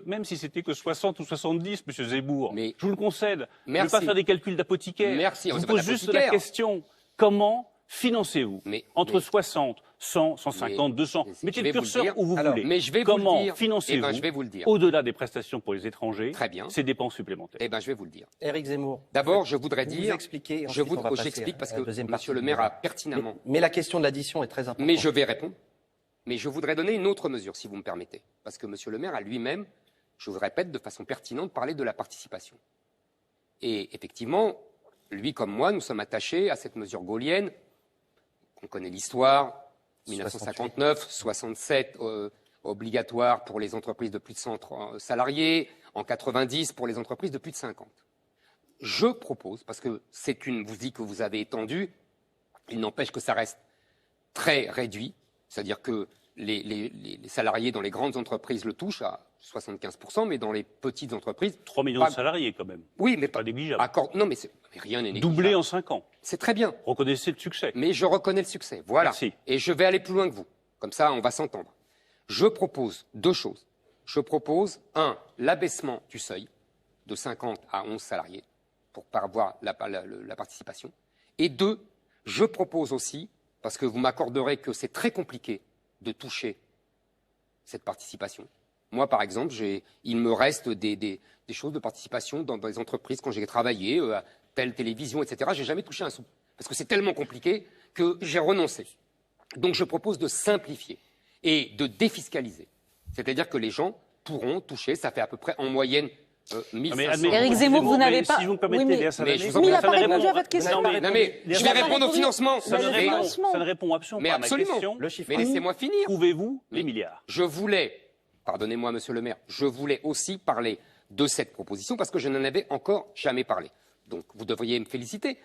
même si c'était que 60 ou 70, Monsieur Zemmour, Mais- je vous le concède. Je ne vais Merci. pas faire des calculs d'apothicaire. Merci, Je on vous sait pas pose juste la d'apothicaire. question comment financez-vous Mais- entre mais- 60, 100, 150, 200 mais mettez je le vais vous le curseur dire. où vous Alors, voulez. mais je vais vous le comment dire. financez-vous Eh ben, je vais vous le dire. au-delà des prestations pour les étrangers Très bien. ces dépenses supplémentaires? Eh bien, je vais vous le dire. Éric Zemmour. D'abord, je voudrais Vous dire. expliquez, Je ensuite on va passer j'explique parce à la que deuxième monsieur partie le du maire a débat. pertinemment. Mais la question de l'addition est très importante. Mais je vais répondre. Mais je voudrais donner une autre mesure, si vous me permettez. Parce que monsieur le maire a lui-même, je vous répète de façon pertinente, parlé de la participation. Et effectivement, lui comme moi, nous sommes attachés à cette mesure gaulienne. On connaît l'histoire. 1959, 67 obligatoire pour les entreprises de plus de 100 salariés, en 90 pour les entreprises de plus de 50. Je propose, parce que vous dites que vous avez étendu, il n'empêche que ça reste très réduit, c'est-à-dire que les salariés dans les grandes entreprises le touchent à 75%, mais dans les petites entreprises... 3 millions pas- de salariés quand même. Oui, mais Pas négligeable. Non, mais rien n'est négligeable. Doublé en 5 ans. C'est très bien. Reconnaissez le succès. Mais je reconnais le succès. Voilà. Merci. Et je vais aller plus loin que vous. Comme ça, on va s'entendre. Je propose deux choses. Je propose, l'abaissement du seuil de 50 à 11 salariés pour avoir la participation. Et 2, je propose aussi, parce que vous m'accorderez que c'est très compliqué de toucher cette participation. Moi, par exemple, il me reste des choses de participation dans des entreprises quand j'ai travaillé, à telle télévision, etc. J'ai jamais touché un sou. Parce que c'est tellement compliqué que j'ai renoncé. Donc je propose de simplifier et de défiscaliser. C'est-à-dire que les gens pourront toucher, ça fait à peu près en moyenne 1500 Éric Zemmour, vous n'avez pas- Si vous me permettez, Oui, mais- Léa Salamé, mais je vous en Mais il n'a prie, pas ça ne répondu répond- à votre question. Non, Non, mais Léa je vais Salamé, répondre au financement. Ça ne Le répond, financement. ça ne répond absolument Mais pas à ma absolument. question. Le chiffre. Mais laissez-moi finir. Trouvez-vous les Mais- milliards? Je voulais, pardonnez-moi monsieur le maire, je voulais aussi parler de cette proposition parce que je n'en avais encore jamais parlé. Donc vous devriez me féliciter.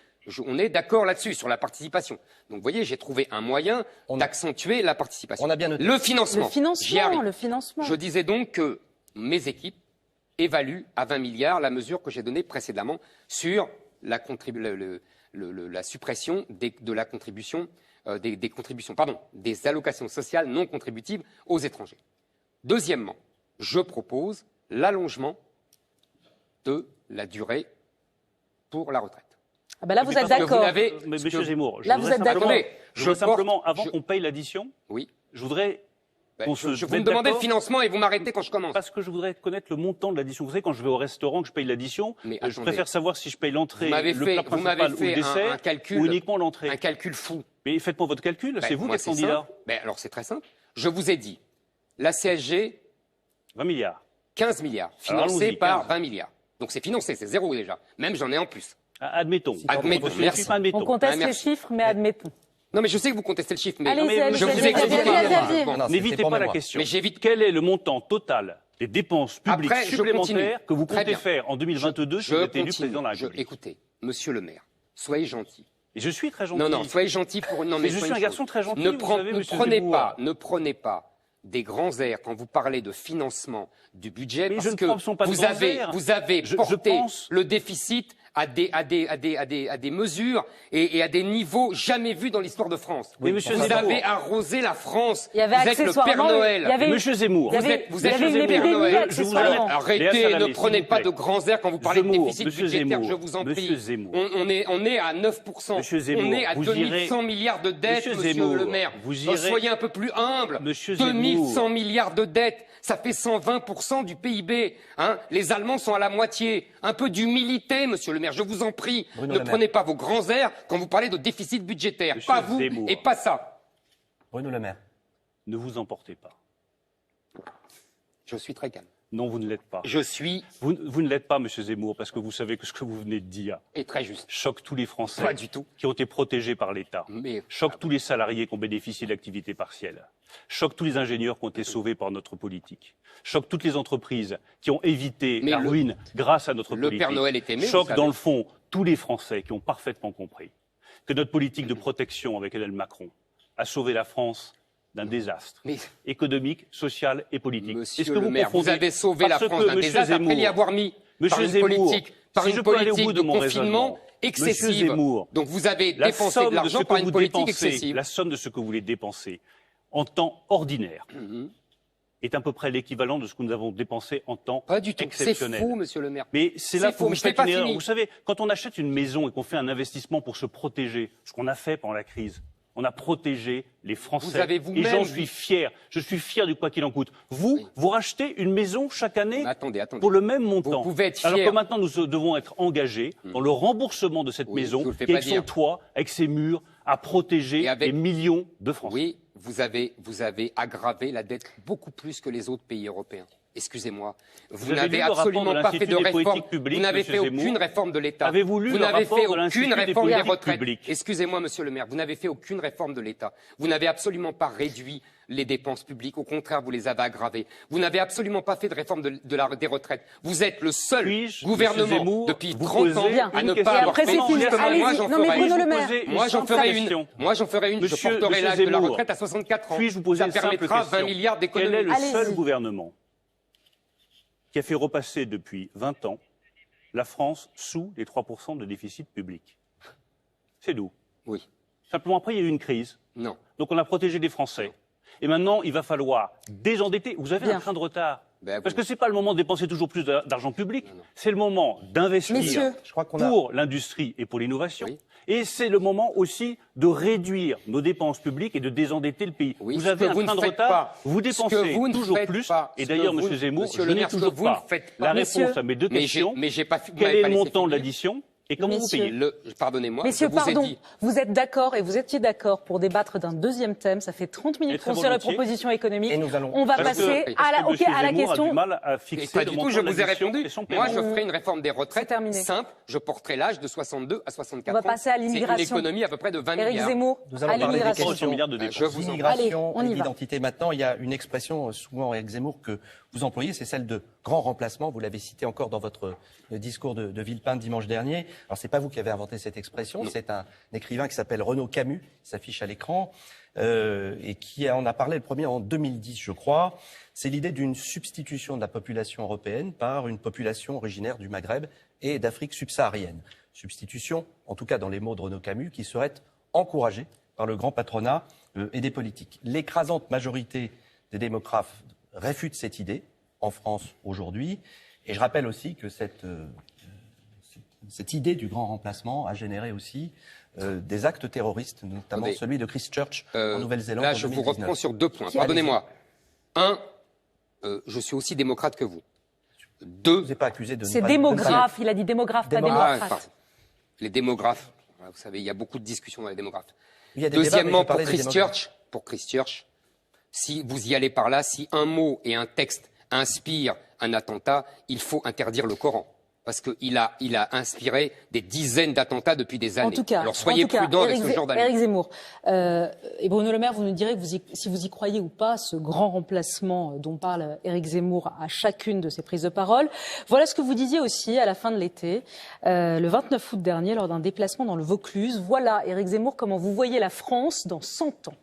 On est d'accord là-dessus, sur la participation. Donc vous voyez, j'ai trouvé un moyen d'accentuer la participation. On a bien noté. Le financement. J'y arrive. Le financement. Je disais donc que mes équipes évaluent à 20 milliards la mesure que j'ai donnée précédemment sur la suppression de la contribution, des allocations sociales non contributives aux étrangers. Deuxièmement, je propose l'allongement de la durée pour la retraite. Ah ben là, vous Mais êtes parce que d'accord. Mais Monsieur Zemmour, Là, vous êtes d'accord. Je porte- avant je- qu'on paye l'addition, Oui. je voudrais Ben, qu'on vous se me mette demandez le d'accord. financement et vous m'arrêtez quand je commence. Parce que je voudrais connaître le montant de l'addition. Vous savez, quand je vais au restaurant, que je paye l'addition, Mais je attendez. préfère savoir si je paye l'entrée, Vous m'avez le fait- plat vous m'avez principal ou fait le dessert, un calcul- ou uniquement l'entrée. Un calcul fou. Mais faites-moi votre calcul, c'est Ben, vous qui moi, êtes candidat. simple. Ben, alors c'est très simple. Je vous ai dit, la CSG, 20 milliards. 15 milliards, Alors, financé allons-y, par 15. 20 milliards. Donc c'est financé, c'est zéro déjà. Même j'en ai en plus. Admettons. Admettons, Je merci. suis pas admettons. On conteste Ah, les merci. chiffres, mais admettons. Non mais je sais que vous contestez le chiffre, mais Allez-y, allez-y, je vous allez-y, explique allez-y, pas. allez-y, allez-y. Bon, non, N'évitez c'est pour pas la mémoire. question. Mais j'évite- Quel est le montant total des dépenses publiques Après, je supplémentaires continue. que vous Très comptez bien. faire en 2022 si vous êtes élu président de la République? Écoutez, monsieur le maire, soyez gentil. Et je suis très gentil. Non, non, soyez gentil pour... Non, mais je suis un garçon très gentil, Ne prenez pas des grands airs quand vous parlez de financement du budget, mais parce que vous avez porté le déficit à des mesures et à des niveaux jamais vus dans l'histoire de France. Oui, vous avez arrosé la France. Il y avait vous êtes le Père Noël. Monsieur Zemmour, vous êtes le Père Noël. Arrêtez, ne prenez pas de grands airs quand vous parlez de déficit budgétaire, je vous en prie. On est à 9%. On est à 2100 milliards de dettes, monsieur le maire. Soyez un peu plus humble. 2100 milliards de dettes. Ça fait 120% du PIB. Hein, les Allemands sont à la moitié. Un peu d'humilité, monsieur le maire, je vous en prie. Ne prenez pas vos grands airs quand vous parlez de déficit budgétaire. Pas vous et pas ça. Bruno Le Maire. Ne vous emportez pas. Je suis très calme. Non, vous ne l'êtes pas. Vous ne l'êtes pas, monsieur Zemmour, parce que vous savez que ce que vous venez de dire est très juste. Choque tous les Français pas du tout. Qui ont été protégés par l'État. Choque tous les salariés qui ont bénéficié de l'activité partielle. Choque tous les ingénieurs qui ont été sauvés par notre politique. Choque toutes les entreprises qui ont évité la ruine grâce à notre politique. Le Père Noël est aimé. Choque dans le fond tous les Français qui ont parfaitement compris que notre politique de protection avec Emmanuel Macron a sauvé la France d'un désastre économique, social et politique. Monsieur le maire, vous avez sauvé la France d'un désastre après y avoir mis par une politique de confinement excessive. Donc vous avez dépensé de l'argent par une politique excessive. La somme de ce que vous voulez dépenser en temps ordinaire est à peu près l'équivalent de ce que nous avons dépensé en temps exceptionnel. C'est fou, monsieur le maire. Mais c'est là que vous faites une erreur. Vous savez, quand on achète une maison et qu'on fait un investissement pour se protéger, ce qu'on a fait pendant la crise, on a protégé les Français. Et j'en suis fier. Je suis fier du quoi qu'il en coûte. Vous rachetez une maison chaque année pour le même montant. Vous pouvez être fier. Alors que maintenant, nous devons être engagés dans le remboursement de cette maison, qui avec son toit, avec ses murs, à protéger des millions de Français. Oui, vous avez aggravé la dette beaucoup plus que les autres pays européens. Excusez-moi, vous n'avez absolument pas fait de réforme. Vous n'avez fait aucune réforme de l'État. Avez-vous lu le rapport de l'Institut des politiques publiques ? Excusez-moi, monsieur le maire, vous n'avez fait aucune réforme de l'État. Vous n'avez absolument pas réduit les dépenses publiques. Au contraire, vous les avez aggravées. Vous n'avez absolument pas fait de réforme des retraites. Vous êtes le seul gouvernement depuis 30 ans à ne pas avoir fait. Moi, j'en ferai une. Je porterai l'âge de la retraite à 64 ans. Puis-je vous poser une simple question ? 20 milliards d'économies. Quel est le seul gouvernement qui a fait repasser depuis 20 ans la France sous les 3% de déficit public? C'est nous. Oui. Simplement, après, il y a eu une crise. Non. Donc, on a protégé les Français. Et maintenant, il va falloir désendetter. Vous avez un train de retard. Parce que ce n'est pas le moment de dépenser toujours plus d'argent public. C'est le moment d'investir pour l'industrie et pour l'innovation. Oui. Et c'est le moment aussi de réduire nos dépenses publiques et de désendetter le pays. Oui, vous avez un train de retard, vous dépensez toujours plus. Et d'ailleurs, M. Zemmour, je n'ai toujours pas la réponse à mes deux questions. Quel est le montant de l'addition ? Et comment vous payez ? Pardonnez-moi. Messieurs, pardon, vous êtes d'accord et vous étiez d'accord pour débattre d'un deuxième thème. Ça fait 30 minutes qu'on sur les propositions économiques. Et nous allons... On va passer à la question. A du mal à fixer pas du tout, je vous ai répondu. Moi, je ferai une réforme des retraites simple. Je porterai l'âge de 62 à 64 ans. On va passer à l'immigration. C'est une économie à peu près de 20 milliards. Éric Zemmour, nous allons parler des questions d'immigration et d'identité. Maintenant, il y a une expression souvent, Éric Zemmour, que vous employez, c'est celle de grand remplacement. Vous l'avez cité encore dans votre discours de Villepinte dimanche dernier. Alors, c'est pas vous qui avez inventé cette expression, c'est un écrivain qui s'appelle Renaud Camus, qui s'affiche à l'écran, et qui en a parlé le premier en 2010, je crois. C'est l'idée d'une substitution de la population européenne par une population originaire du Maghreb et d'Afrique subsaharienne. Substitution, en tout cas dans les mots de Renaud Camus, qui serait encouragée par le grand patronat et des politiques. L'écrasante majorité des démographes réfute cette idée en France aujourd'hui. Et je rappelle aussi que cette idée du grand remplacement a généré aussi des actes terroristes, notamment celui de Christchurch en Nouvelle-Zélande. Là, je vous reprends sur 2 points. Pardonnez-moi. 1, je suis aussi démocrate que vous. 2, vous n'êtes pas accusé de... C'est démographe, il a dit démographe, pas démocrate. Les démographes, vous savez, il y a beaucoup de discussions dans les démographes. Deuxièmement, pour Christchurch, si vous y allez par là, si un mot et un texte inspirent un attentat, il faut interdire le Coran. parce qu'il a inspiré des dizaines d'attentats depuis des années. En tout cas, alors soyez prudents avec ce genre d'analyse. Éric Zemmour et Bruno Le Maire, vous nous direz si vous y croyez ou pas, ce grand remplacement dont parle Éric Zemmour à chacune de ses prises de parole. Voilà ce que vous disiez aussi à la fin de l'été, le 29 août dernier, lors d'un déplacement dans le Vaucluse. Voilà, Éric Zemmour, comment vous voyez la France dans 100 ans.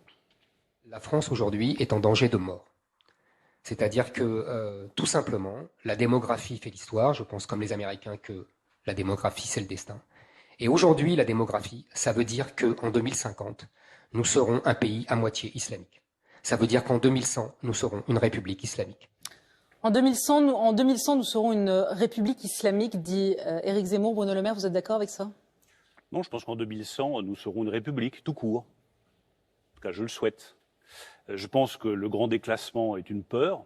La France aujourd'hui est en danger de mort. C'est-à-dire que, tout simplement, la démographie fait l'histoire. Je pense, comme les Américains, que la démographie, c'est le destin. Et aujourd'hui, la démographie, ça veut dire qu'en 2050, nous serons un pays à moitié islamique. Ça veut dire qu'en 2100, nous serons une république islamique. En 2100, nous serons une république islamique, dit Éric Zemmour. Bruno Le Maire, vous êtes d'accord avec ça? Non, je pense qu'en 2100, nous serons une république tout court. En tout cas, je le souhaite. Je pense que le grand déclassement est une peur,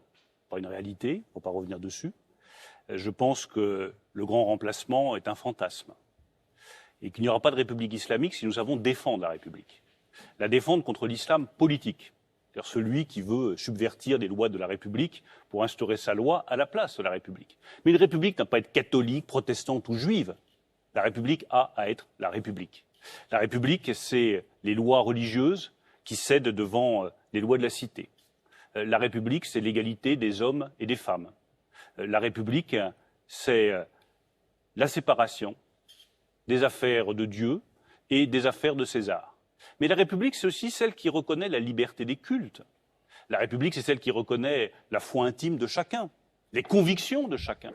pas une réalité, il ne faut pas revenir dessus. Je pense que le grand remplacement est un fantasme. Et qu'il n'y aura pas de république islamique si nous savons défendre la République. La défendre contre l'islam politique. C'est-à-dire celui qui veut subvertir les lois de la République pour instaurer sa loi à la place de la République. Mais une République n'a pas à être catholique, protestante ou juive. La République a à être la République. La République, c'est les lois religieuses qui cèdent devant les lois de la cité. La République, c'est l'égalité des hommes et des femmes. La République, c'est la séparation des affaires de Dieu et des affaires de César. Mais la République, c'est aussi celle qui reconnaît la liberté des cultes. La République, c'est celle qui reconnaît la foi intime de chacun, les convictions de chacun.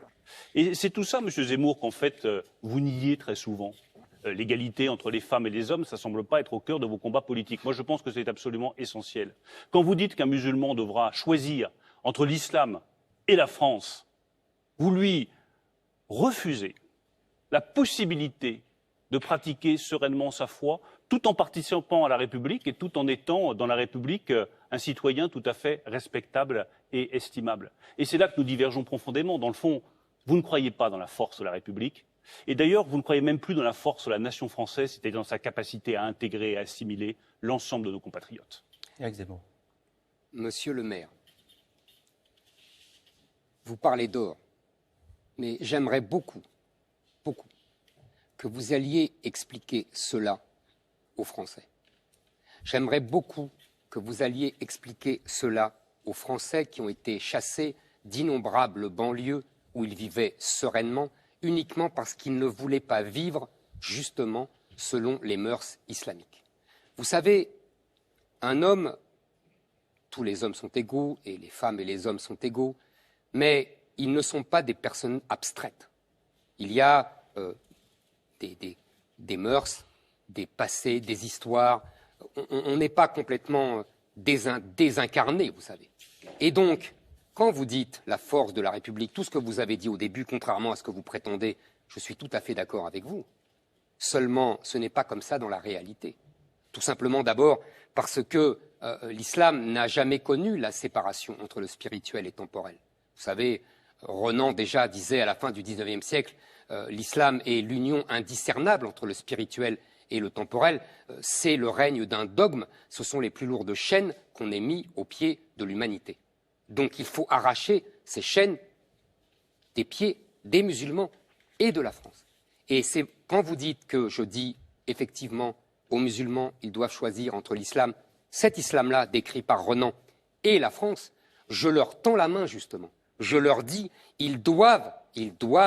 Et c'est tout ça, M. Zemmour, qu'en fait, vous niez très souvent. L'égalité entre les femmes et les hommes, ça ne semble pas être au cœur de vos combats politiques. Moi, je pense que c'est absolument essentiel. Quand vous dites qu'un musulman devra choisir entre l'islam et la France, vous lui refusez la possibilité de pratiquer sereinement sa foi, tout en participant à la République et tout en étant dans la République un citoyen tout à fait respectable et estimable. Et c'est là que nous divergeons profondément. Dans le fond, vous ne croyez pas dans la force de la République. Et d'ailleurs, vous ne croyez même plus dans la force de la nation française, c'est-à-dire dans sa capacité à intégrer et à assimiler l'ensemble de nos compatriotes. Éric Zemmour. Monsieur le maire, vous parlez d'or, mais j'aimerais beaucoup que vous alliez expliquer cela aux Français. J'aimerais beaucoup que vous alliez expliquer cela aux Français qui ont été chassés d'innombrables banlieues où ils vivaient sereinement, uniquement parce qu'ils ne voulaient pas vivre justement selon les mœurs islamiques. Vous savez, un homme, tous les hommes sont égaux et les femmes et les hommes sont égaux, mais ils ne sont pas des personnes abstraites. Il y a des mœurs, des passés, des histoires. On n'est pas complètement désincarné, vous savez. Et donc, quand vous dites la force de la République, tout ce que vous avez dit au début, contrairement à ce que vous prétendez, je suis tout à fait d'accord avec vous. Seulement, ce n'est pas comme ça dans la réalité. Tout simplement d'abord parce que l'islam n'a jamais connu la séparation entre le spirituel et le temporel. Vous savez, Renan déjà disait à la fin du XIXe siècle, l'islam est l'union indiscernable entre le spirituel et le temporel. C'est le règne d'un dogme, ce sont les plus lourdes chaînes qu'on ait mis au pied de l'humanité. Donc il faut arracher ces chaînes des pieds des musulmans et de la France. Et c'est quand vous dites que je dis effectivement aux musulmans, ils doivent choisir entre l'islam, cet islam-là décrit par Renan, et la France, je leur tends la main justement. Je leur dis, ils doivent. Vous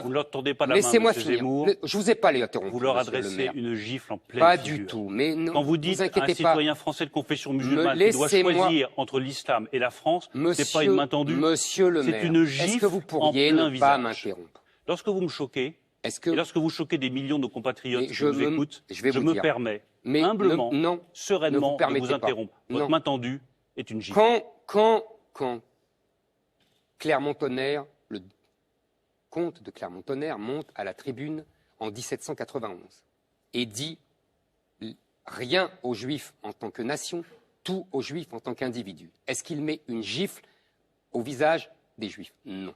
ne leur tendez pas la main, Laissez-moi finir. Zemmour. Je ne vous ai pas les interrompu. Vous leur adressez une gifle en pleine pas figure. Du tout. Mais non, quand vous dites à un citoyen français de confession musulmane qui doit choisir entre l'islam et la France, ce n'est pas une main tendue. Monsieur le maire, c'est une gifle que vous pourriez en plein ne pas visage. m'interrompre? Lorsque vous me choquez, et lorsque vous choquez des millions de compatriotes qui vous écoutent, je me permets humblement, sereinement de vous interrompre. Votre main tendue est une gifle. Quand Clermont-Tonnerre, le comte de Clermont-Tonnerre monte à la tribune en 1791 et dit rien aux Juifs en tant que nation, tout aux Juifs en tant qu'individu. Est-ce qu'il met une gifle au visage des Juifs? Non.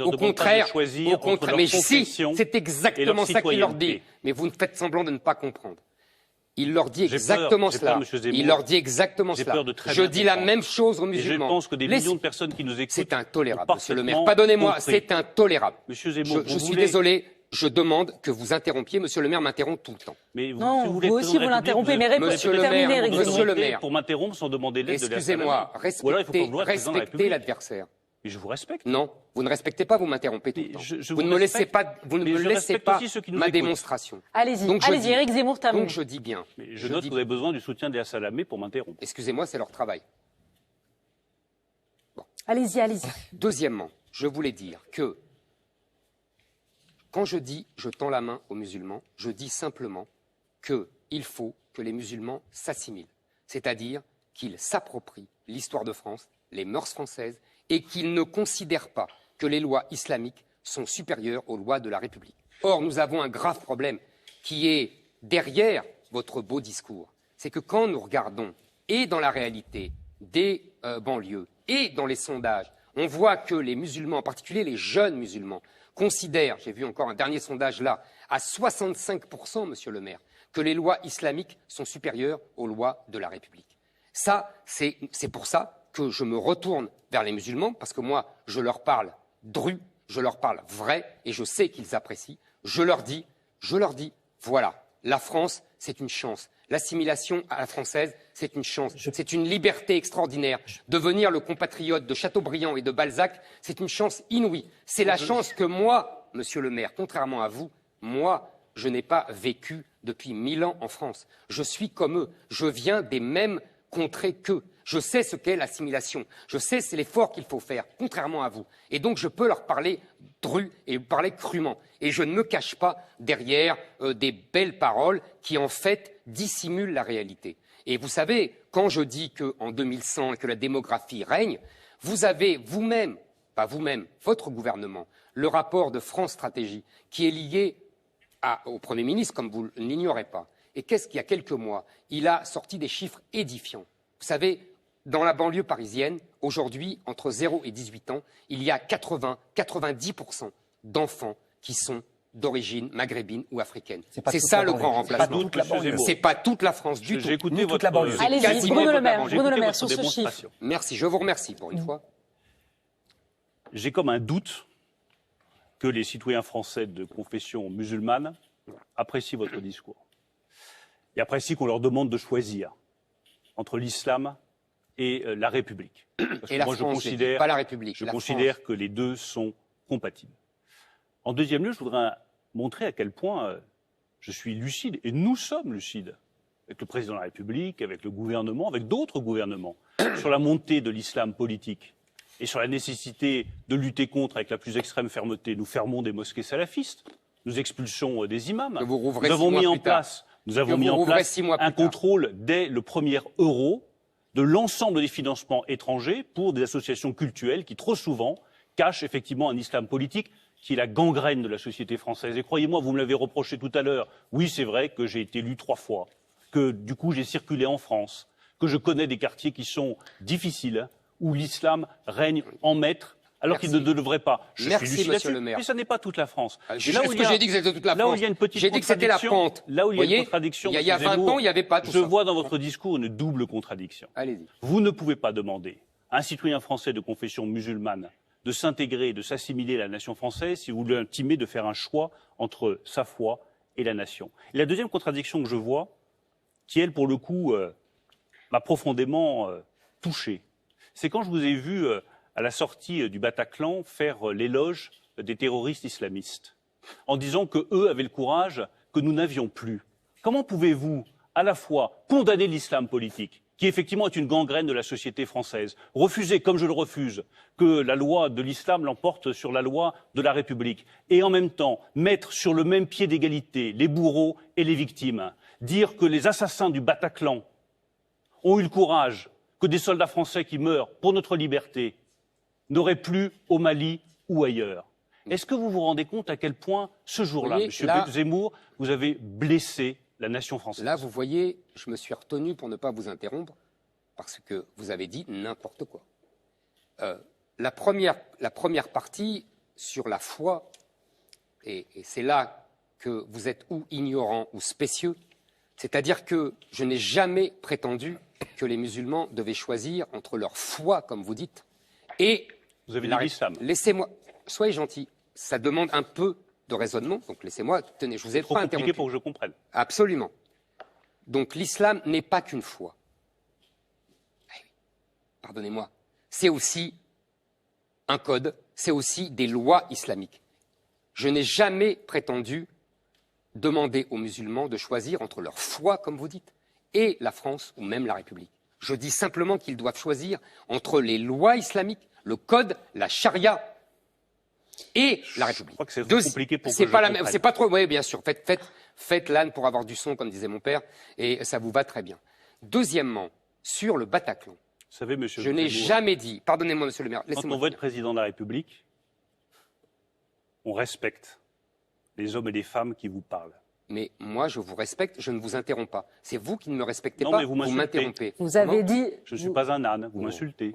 Au contraire, mais si, c'est exactement ça qu'il leur dit. Mais vous faites semblant de ne pas comprendre. Il leur dit exactement cela. Il leur dit exactement cela. Je dis la même chose aux musulmans. Et je pense que des millions de personnes qui nous écoutent. C'est intolérable, monsieur le maire. Pardonnez-moi, c'est intolérable. Monsieur Zemmour, je suis désolé. je demande que vous interrompiez. Monsieur le maire m'interrompt tout le temps. Mais Non, si vous voulez être aussi, vous président de la l'interrompez, République, mais vous Monsieur le terminez, maire, Éric monsieur Zemmour. le maire. Pour m'interrompre sans demander l'aide de la Excusez-moi, Ou alors il faut qu'on doit être président de la respectez République. l'adversaire. Mais je vous respecte. Non, vous ne respectez pas, vous m'interrompez tout le Mais temps. je Vous ne vous me laissez respecte. pas, vous ne Mais me je laissez respecte pas aussi ceux qui nous ma écoutent. démonstration. Allez-y, Donc, je allez-y, dis- Éric Zemmour termine. Donc je dis bien. Mais je note que vous avez besoin du soutien des Salamé pour m'interrompre. Excusez-moi, c'est leur travail. Allez-y, allez-y. Deuxièmement, je voulais dire que quand je dis je tends la main aux musulmans, je dis simplement qu'il faut que les musulmans s'assimilent, c'est-à-dire qu'ils s'approprient l'histoire de France, les mœurs françaises, et qu'ils ne considèrent pas que les lois islamiques sont supérieures aux lois de la République. Or, nous avons un grave problème qui est derrière votre beau discours. C'est que quand nous regardons, et dans la réalité des banlieues, et dans les sondages, on voit que les musulmans, en particulier les jeunes musulmans, considèrent, j'ai vu encore un dernier sondage là, à 65%, monsieur le maire, que les lois islamiques sont supérieures aux lois de la République. Ça, c'est pour ça que je me retourne vers les musulmans, parce que moi, je leur parle dru, je leur parle vrai, et je sais qu'ils apprécient. Je leur dis, voilà, la France, c'est une chance. L'assimilation à la française, c'est une chance. C'est une liberté extraordinaire. Devenir le compatriote de Chateaubriand et de Balzac, c'est une chance inouïe. C'est la chance que moi, monsieur le maire, contrairement à vous, moi, je n'ai pas vécu depuis 1000 ans en France. Je suis comme eux. Je viens des mêmes contrées qu'eux. Je sais ce qu'est l'assimilation. Je sais c'est l'effort qu'il faut faire, contrairement à vous. Et donc je peux leur parler dru et parler crûment. Et je ne me cache pas derrière des belles paroles qui en fait dissimulent la réalité. Et vous savez, quand je dis qu'en 2100 que la démographie règne, vous avez vous-même, pas vous-même, votre gouvernement, le rapport de France Stratégie qui est lié au Premier ministre, comme vous ne l'ignorez pas. Et qu'est-ce qu'il y a quelques mois, il a sorti des chiffres édifiants. Vous savez, dans la banlieue parisienne, aujourd'hui, entre 0 et 18 ans, il y a 90% d'enfants qui sont d'origine maghrébine ou africaine. C'est ça le grand remplacement. C'est pas toute la France du tout. J'ai écouté votre banlieue. Allez-y, Bruno Le Maire, sur ce chiffre. Merci, je vous remercie pour une fois. J'ai comme un doute que les citoyens français de confession musulmane apprécient votre discours. Et apprécient qu'on leur demande de choisir entre l'islam et la République. Parce Et que la moi, France, je considère, pas la République. je la considère France. que les deux sont compatibles. En deuxième lieu, je voudrais montrer à quel point je suis lucide, et nous sommes lucides, avec le président de la République, avec le gouvernement, avec d'autres gouvernements, sur la montée de l'islam politique et sur la nécessité de lutter contre avec la plus extrême fermeté. Nous fermons des mosquées salafistes, nous expulsons des imams. Que vous rouvrez Nous avons 6 mois mis en plus tard. place, nous avons Que mis vous en rouvrez place 6 mois plus un tard. contrôle dès le premier euro de l'ensemble des financements étrangers pour des associations cultuelles qui, trop souvent, cachent effectivement un islam politique qui est la gangrène de la société française. Et croyez-moi, vous me l'avez reproché tout à l'heure, oui, c'est vrai que j'ai été élu 3 fois, que du coup j'ai circulé en France, que je connais des quartiers qui sont difficiles, où l'islam règne en maître, alors qu'il ne devrait pas. Je Merci, suis lucide monsieur là-dessus, le maire. mais ça n'est pas toute la France. Est-ce que j'ai dit que c'était toute la là où France? il y a une petite J'ai dit que c'était la contradiction, pente. là où il y a Voyez, une contradiction, il y a monsieur 20 Zemmour, ans, il n'y avait pas tout je ça. vois dans votre discours une double contradiction. Allez-y. Vous ne pouvez pas demander à un citoyen français de confession musulmane de s'intégrer, de s'assimiler à la nation française si vous l'intimez de faire un choix entre sa foi et la nation. Et la deuxième contradiction que je vois, qui elle, pour le coup, m'a profondément touché, c'est quand je vous ai vu à la sortie du Bataclan faire l'éloge des terroristes islamistes, en disant que eux avaient le courage que nous n'avions plus. Comment pouvez-vous à la fois condamner l'islam politique, qui effectivement est une gangrène de la société française, refuser, comme je le refuse, que la loi de l'islam l'emporte sur la loi de la République, et en même temps mettre sur le même pied d'égalité les bourreaux et les victimes, dire que les assassins du Bataclan ont eu le courage que des soldats français qui meurent pour notre liberté n'auraient plus au Mali ou ailleurs. Est-ce que vous vous rendez compte à quel point, ce jour-là, Oui, Monsieur là- Zemmour, vous avez blessé la nation française? Là, vous voyez, je me suis retenu pour ne pas vous interrompre, parce que vous avez dit n'importe quoi. La première partie sur la foi, et c'est là que vous êtes ou ignorant ou spécieux, c'est-à-dire que je n'ai jamais prétendu que les musulmans devaient choisir entre leur foi, comme vous dites, et Vous avez dit l'islam. Laissez-moi, soyez gentil, ça demande un peu de raisonnement. Donc laissez-moi, tenez, je vous ai trop pas compliqué interrompu. pour que je comprenne. Absolument. Donc l'islam n'est pas qu'une foi. Eh oui, pardonnez-moi. C'est aussi un code, c'est aussi des lois islamiques. Je n'ai jamais prétendu demander aux musulmans de choisir entre leur foi, comme vous dites, et la France ou même la République. Je dis simplement qu'ils doivent choisir entre les lois islamiques, le code, la charia et la République. Je crois que c'est trop compliqué pour que je comprenne. C'est pas trop. Oui, bien sûr. Faites l'âne pour avoir du son, comme disait mon père, et ça vous va très bien. Deuxièmement, sur le Bataclan, Vous savez, monsieur je n'ai Zemmour, jamais dit. Pardonnez-moi, monsieur le maire. quand Laissez-moi on veut être finir. président de la République, on respecte les hommes et les femmes qui vous parlent. Mais moi, je vous respecte, je ne vous interromps pas. C'est vous qui ne me respectez Non, pas, mais vous vous m'insultez. m'interrompez. Vous avez dit... Je ne suis pas un âne, vous m'insultez.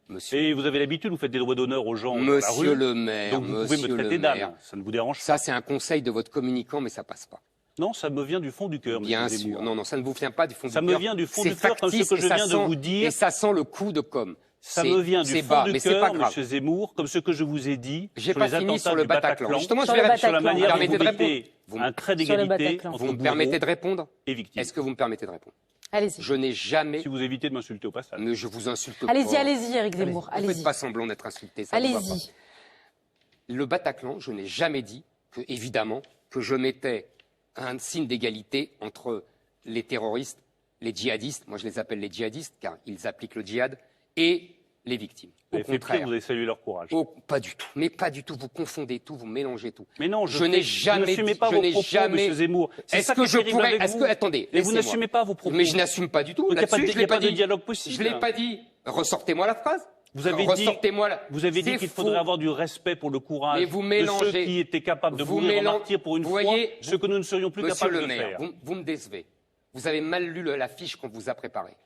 Monsieur, Et vous avez l'habitude, vous faites des doigts d'honneur aux gens dans la monsieur rue, le maire, donc vous pouvez monsieur me le traiter maire. d'âne. Ça ne vous dérange pas? Ça, c'est un conseil de votre communicant, mais ça passe pas. Non, ça me vient du fond du cœur, Bien monsieur sûr. Zemmour. Non, non, ça ne vous vient pas du fond Ça du me cœur. vient du fond C'est du cœur, comme ce factice que et je ça viens de sent- vous dire. Et ça sent le coup de com'. Ça me vient du C'est fond bas, du mais c'est pas cœur, grave. monsieur Zemmour, comme ce que je vous ai dit J'ai sur pas les fini attentats sur le du Bataclan. Justement, je Sur vais le répondre. sur la Bataclan. manière dont Permettez vous de répondre. mettez Vous un trait Sur le d'égalité Bataclan. entre Vous me bourreaux permettez de répondre et victimes. Est-ce que vous me permettez de répondre Allez-y. Je n'ai jamais... Si vous évitez de m'insulter au passage. Mais je vous insulte pas. Allez-y, allez-y, Éric Zemmour. Ne faites Allez-y. pas semblant d'être insulté. Ça ne va pas. Allez-y. Le Bataclan, je n'ai jamais dit que, évidemment, que je mettais un signe d'égalité entre les terroristes, les djihadistes, moi je les appelle les djihadistes car ils appliquent le djihad, et les victimes. Vous Au avez fait pire, contraire. vous avez salué leur courage. Pas du tout. Mais pas du tout. Vous confondez tout, vous mélangez tout. Mais non, je n'ai jamais vous n'assumez dit- pas je vos n'ai propos, jamais- monsieur Zemmour. C'est Est-ce ça que qui est je terrible pourrais... avec Est-ce vous. que... Attendez, Et vous laissez-moi. n'assumez pas vos propos. Mais je n'assume pas du tout. Donc, il n'y a pas de- Là-dessus, je il y a l'ai pas pas de dit. dialogue possible. Je l'ai pas dit. Ressortez-moi la phrase. Vous avez dit, Ressortez-moi la... vous avez dit C'est qu'il faux. faudrait avoir du respect pour le courage Mais vous de mélangez. ceux qui étaient capables de Vous mourir en mélan- martyr pour une vous fois, voyez, ce que nous ne serions plus Monsieur capables le de maire, faire. vous me décevez. Vous avez mal lu la fiche qu'on vous a préparée.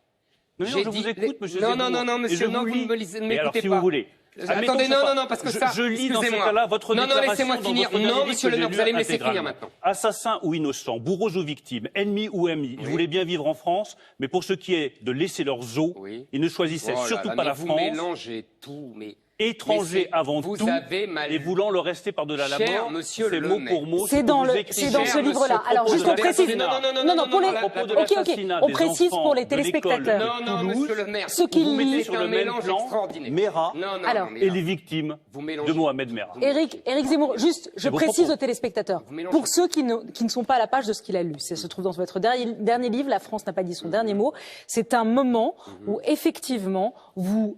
Mais non, J'ai je dit- vous écoute, monsieur Non, Zemmour. non, non, Et monsieur, je non, vous vous lis. ne me lisez- Et alors, m'écoutez si pas. vous voulez. Attendez, Admettons, non, pas- non, parce que ça, je lis dans ce excusez-moi. cas-là votre Non, non, déclaration laissez-moi dans finir. votre Non, manifeste monsieur que le maire, j'ai vous allez lu me laisser finir intégralement. maintenant. Assassins ou innocents, bourreaux ou victimes, ennemis ou amis, ils Oui. voulaient bien vivre en France, mais pour ce qui est de laisser leurs os, Oui. ils ne choisissaient Oh là surtout là, pas mais la vous France, mélangez tout, mais... étrangers Mais avant vous tout, avez mal et lu. voulant le rester par-delà la Cher mort, monsieur c'est le mot maire. pour mot. C'est ce que dans, vous le, écrivez. c'est dans ce Cher livre-là. monsieur, Alors, propos juste de on précise. l'assassinat. Non, pour les. À propos de Ok, l'assassinat On des précise enfants pour les de l'école téléspectateurs. de Non, non, Toulouse, monsieur le maire. Ceux qui vous mettez lisent. sur C'est le un même mélange plan extraordinaire. Mera Non, non, Alors, non, mais et là, les victimes vous mélangez. de Mohamed Merah. Éric Zemmour, juste, je vos précise propos. aux téléspectateurs, Vous mélangez. pour ceux qui ne sont pas à la page de ce qu'il a lu, ça se trouve dans votre dernier livre, La France n'a pas dit son dernier mot, c'est un moment où effectivement vous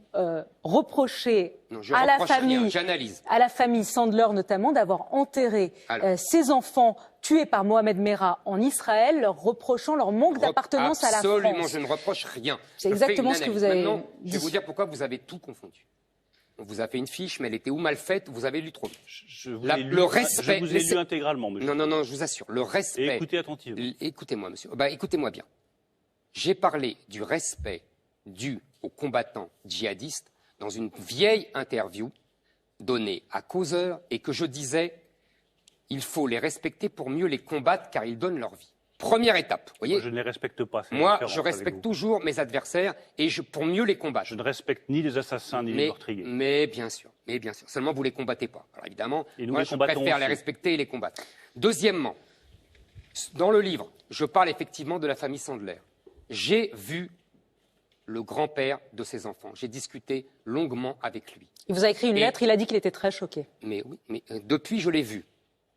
reprochez Non, je à la reproche rien, famille, j'analyse. à la famille Sandler notamment, d'avoir enterré Alors. ses enfants tués par Mohamed Merah en Israël, leur reprochant leur manque d'appartenance à la Absolument, France. je ne reproche rien. C'est Je fais exactement une ce que analyse. vous avez Maintenant, je vais dit. vous dire pourquoi vous avez tout confondu. On vous a fait une fiche, mais elle était ou mal faite, ou vous avez lu trop vite. Je vous La- ai lu, le respect- je vous ai laissez- lu intégralement, monsieur. Non, non, non, je vous assure, le Et respect... écoutez attentivement. Écoutez-moi, monsieur. Bah, écoutez-moi bien. J'ai parlé du respect dû aux combattants djihadistes dans une vieille interview donnée à Causeur et que je disais il faut les respecter pour mieux les combattre car ils donnent leur vie. Première étape, vous voyez. Moi, je ne les respecte pas. c'est la Moi, différence je avec respecte vous. toujours mes adversaires et pour mieux les combattre. Je ne respecte ni les assassins ni les meurtriers. Mais bien sûr. Seulement, vous les combattez pas. Alors évidemment, Et nous moi, les je combattons préfère les aussi. respecter et les combattre. Deuxièmement, dans le livre, je parle effectivement de la famille Sandler. J'ai vu le grand-père de ses enfants. J'ai discuté longuement avec lui. Il vous a écrit une Et- lettre, il a dit qu'il était très choqué. Mais oui, mais depuis, je l'ai vu.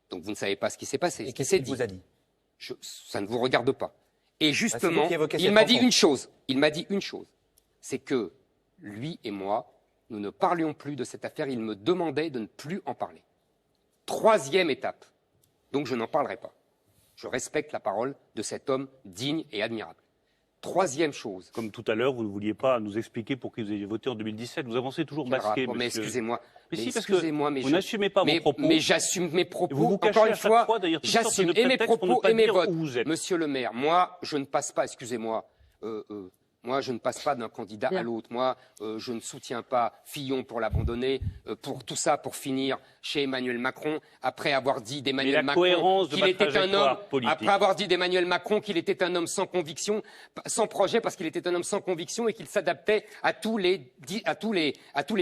Donc vous ne savez pas ce qui s'est passé. Et ce qui qu'est-ce s'est qu'il dit. vous a dit? Ça ne vous regarde pas. Et justement, qui évoquez il cette m'a dit rencontre. une chose. Il m'a dit une chose. C'est que lui et moi, nous ne parlions plus de cette affaire. Il me demandait de ne plus en parler. Troisième étape. Donc je n'en parlerai pas. Je respecte la parole de cet homme digne et admirable. Troisième chose. Comme tout à l'heure, vous ne vouliez pas nous expliquer pour qui vous avez voté en 2017. Vous avancez toujours Quel masqué, rapport Mais monsieur. excusez-moi. Mais si, parce que excusez-moi, mais vous je- n'assumez pas vos mais- propos. Mais j'assume mes propos. Et vous vous cachez Encore à une chaque fois, fois, d'ailleurs, toutes sortes j'assume de et mes prétextes pour ne propos pas et mes dire votes. où vous êtes. Monsieur le maire, moi, je ne passe pas, excusez-moi, Moi, je ne passe pas d'un candidat à l'autre. Moi, je ne soutiens pas Fillon pour l'abandonner, pour tout ça, pour finir chez Emmanuel Macron, après avoir dit d'Emmanuel Macron qu'il était un homme, après avoir dit d'Emmanuel Macron qu'il était un homme sans conviction, sans projet, parce qu'il était un homme sans conviction et qu'il s'adaptait à tous les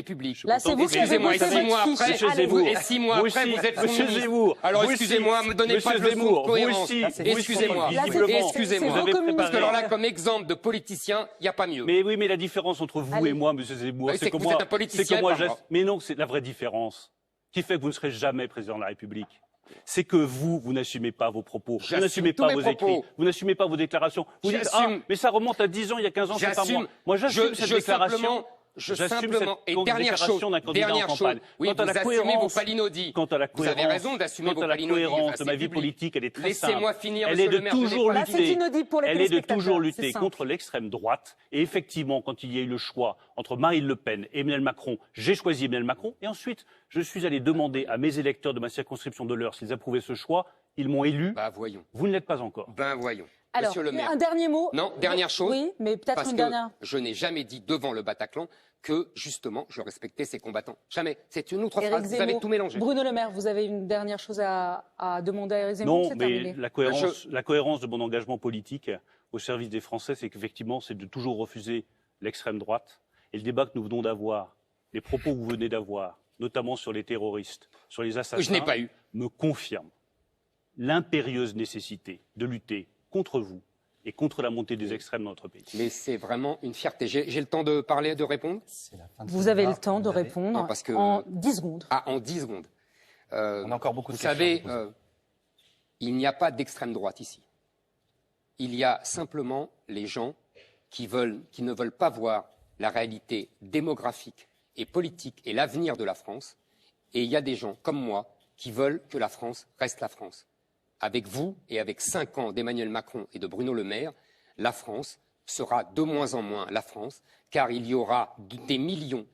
publics. Là, c'est vous qui avez Excusez-moi, et 6 mois après, vous êtes Monsieur Zemmour. Alors, excusez-moi, ne me donnez pas de leçons de cohérence. Excusez-moi. Parce que alors là, comme exemple de politicien, il n'y a pas mieux. Mais oui, mais la différence entre vous et moi, monsieur Zemmour, c'est que vous êtes un politicien. Mais non, c'est la vraie différence qui fait que vous ne serez jamais président de la République. C'est que vous n'assumez pas vos propos, vous n'assumez pas vos écrits, vous n'assumez pas vos déclarations. Vous dites, mais ça remonte à 10 ans, il y a 15 ans, c'est pas moi. Moi, j'assume cette déclaration. Et dernière chose, oui, quant à la cohérence, vous avez raison d'assumer vos palinodes. La cohérence de ma vie politique, elle est très simple. Laissez-moi finir, elle est de toujours lutter simple. contre l'extrême droite. Et effectivement, quand il y a eu le choix entre Marine Le Pen et Emmanuel Macron, j'ai choisi Emmanuel Macron. Et ensuite, je suis allé demander à mes électeurs de ma circonscription de l'Eure s'ils approuvaient ce choix. Ils m'ont élu. Voyons. Vous ne l'êtes pas encore. Voyons. Alors, Monsieur le maire. un dernier mot. Non, dernière chose. Oui, mais peut-être une dernière. Je n'ai jamais dit devant le Bataclan que, justement, je respectais ces combattants. Jamais. C'est une autre phrase. Vous avez tout mélangé. Bruno Le Maire, vous avez une dernière chose à demander à Éric Zemmour? Non, mais la cohérence de mon engagement politique au service des Français, c'est qu'effectivement, c'est de toujours refuser l'extrême droite. Et le débat que nous venons d'avoir, les propos que vous venez d'avoir, notamment sur les terroristes, sur les assassins, je n'ai pas eu, me confirme l'impérieuse nécessité de lutter contre vous et contre la montée des extrêmes dans notre pays. Mais c'est vraiment une fierté. J'ai le temps de parler, de répondre? Vous avez le temps de répondre en 10 secondes. En 10 secondes. On a encore beaucoup de questions. Vous savez, il n'y a pas d'extrême droite ici. Il y a simplement les gens qui ne veulent pas voir la réalité démographique et politique et l'avenir de la France. Et il y a des gens comme moi qui veulent que la France reste la France. Avec vous et avec 5 ans d'Emmanuel Macron et de Bruno Le Maire, la France sera de moins en moins la France, car il y aura 2 millions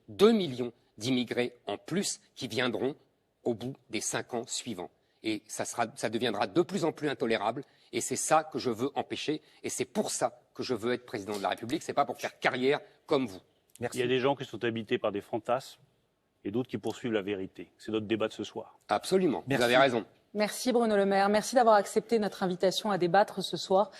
d'immigrés en plus qui viendront au bout des 5 ans suivants. Et ça deviendra de plus en plus intolérable, et c'est ça que je veux empêcher, et c'est pour ça que je veux être président de la République, c'est pas pour faire carrière comme vous. Merci. Il y a des gens qui sont habités par des fantasmes, et d'autres qui poursuivent la vérité. C'est notre débat de ce soir. Absolument, vous avez raison. Merci Bruno Le Maire. Merci d'avoir accepté notre invitation à débattre ce soir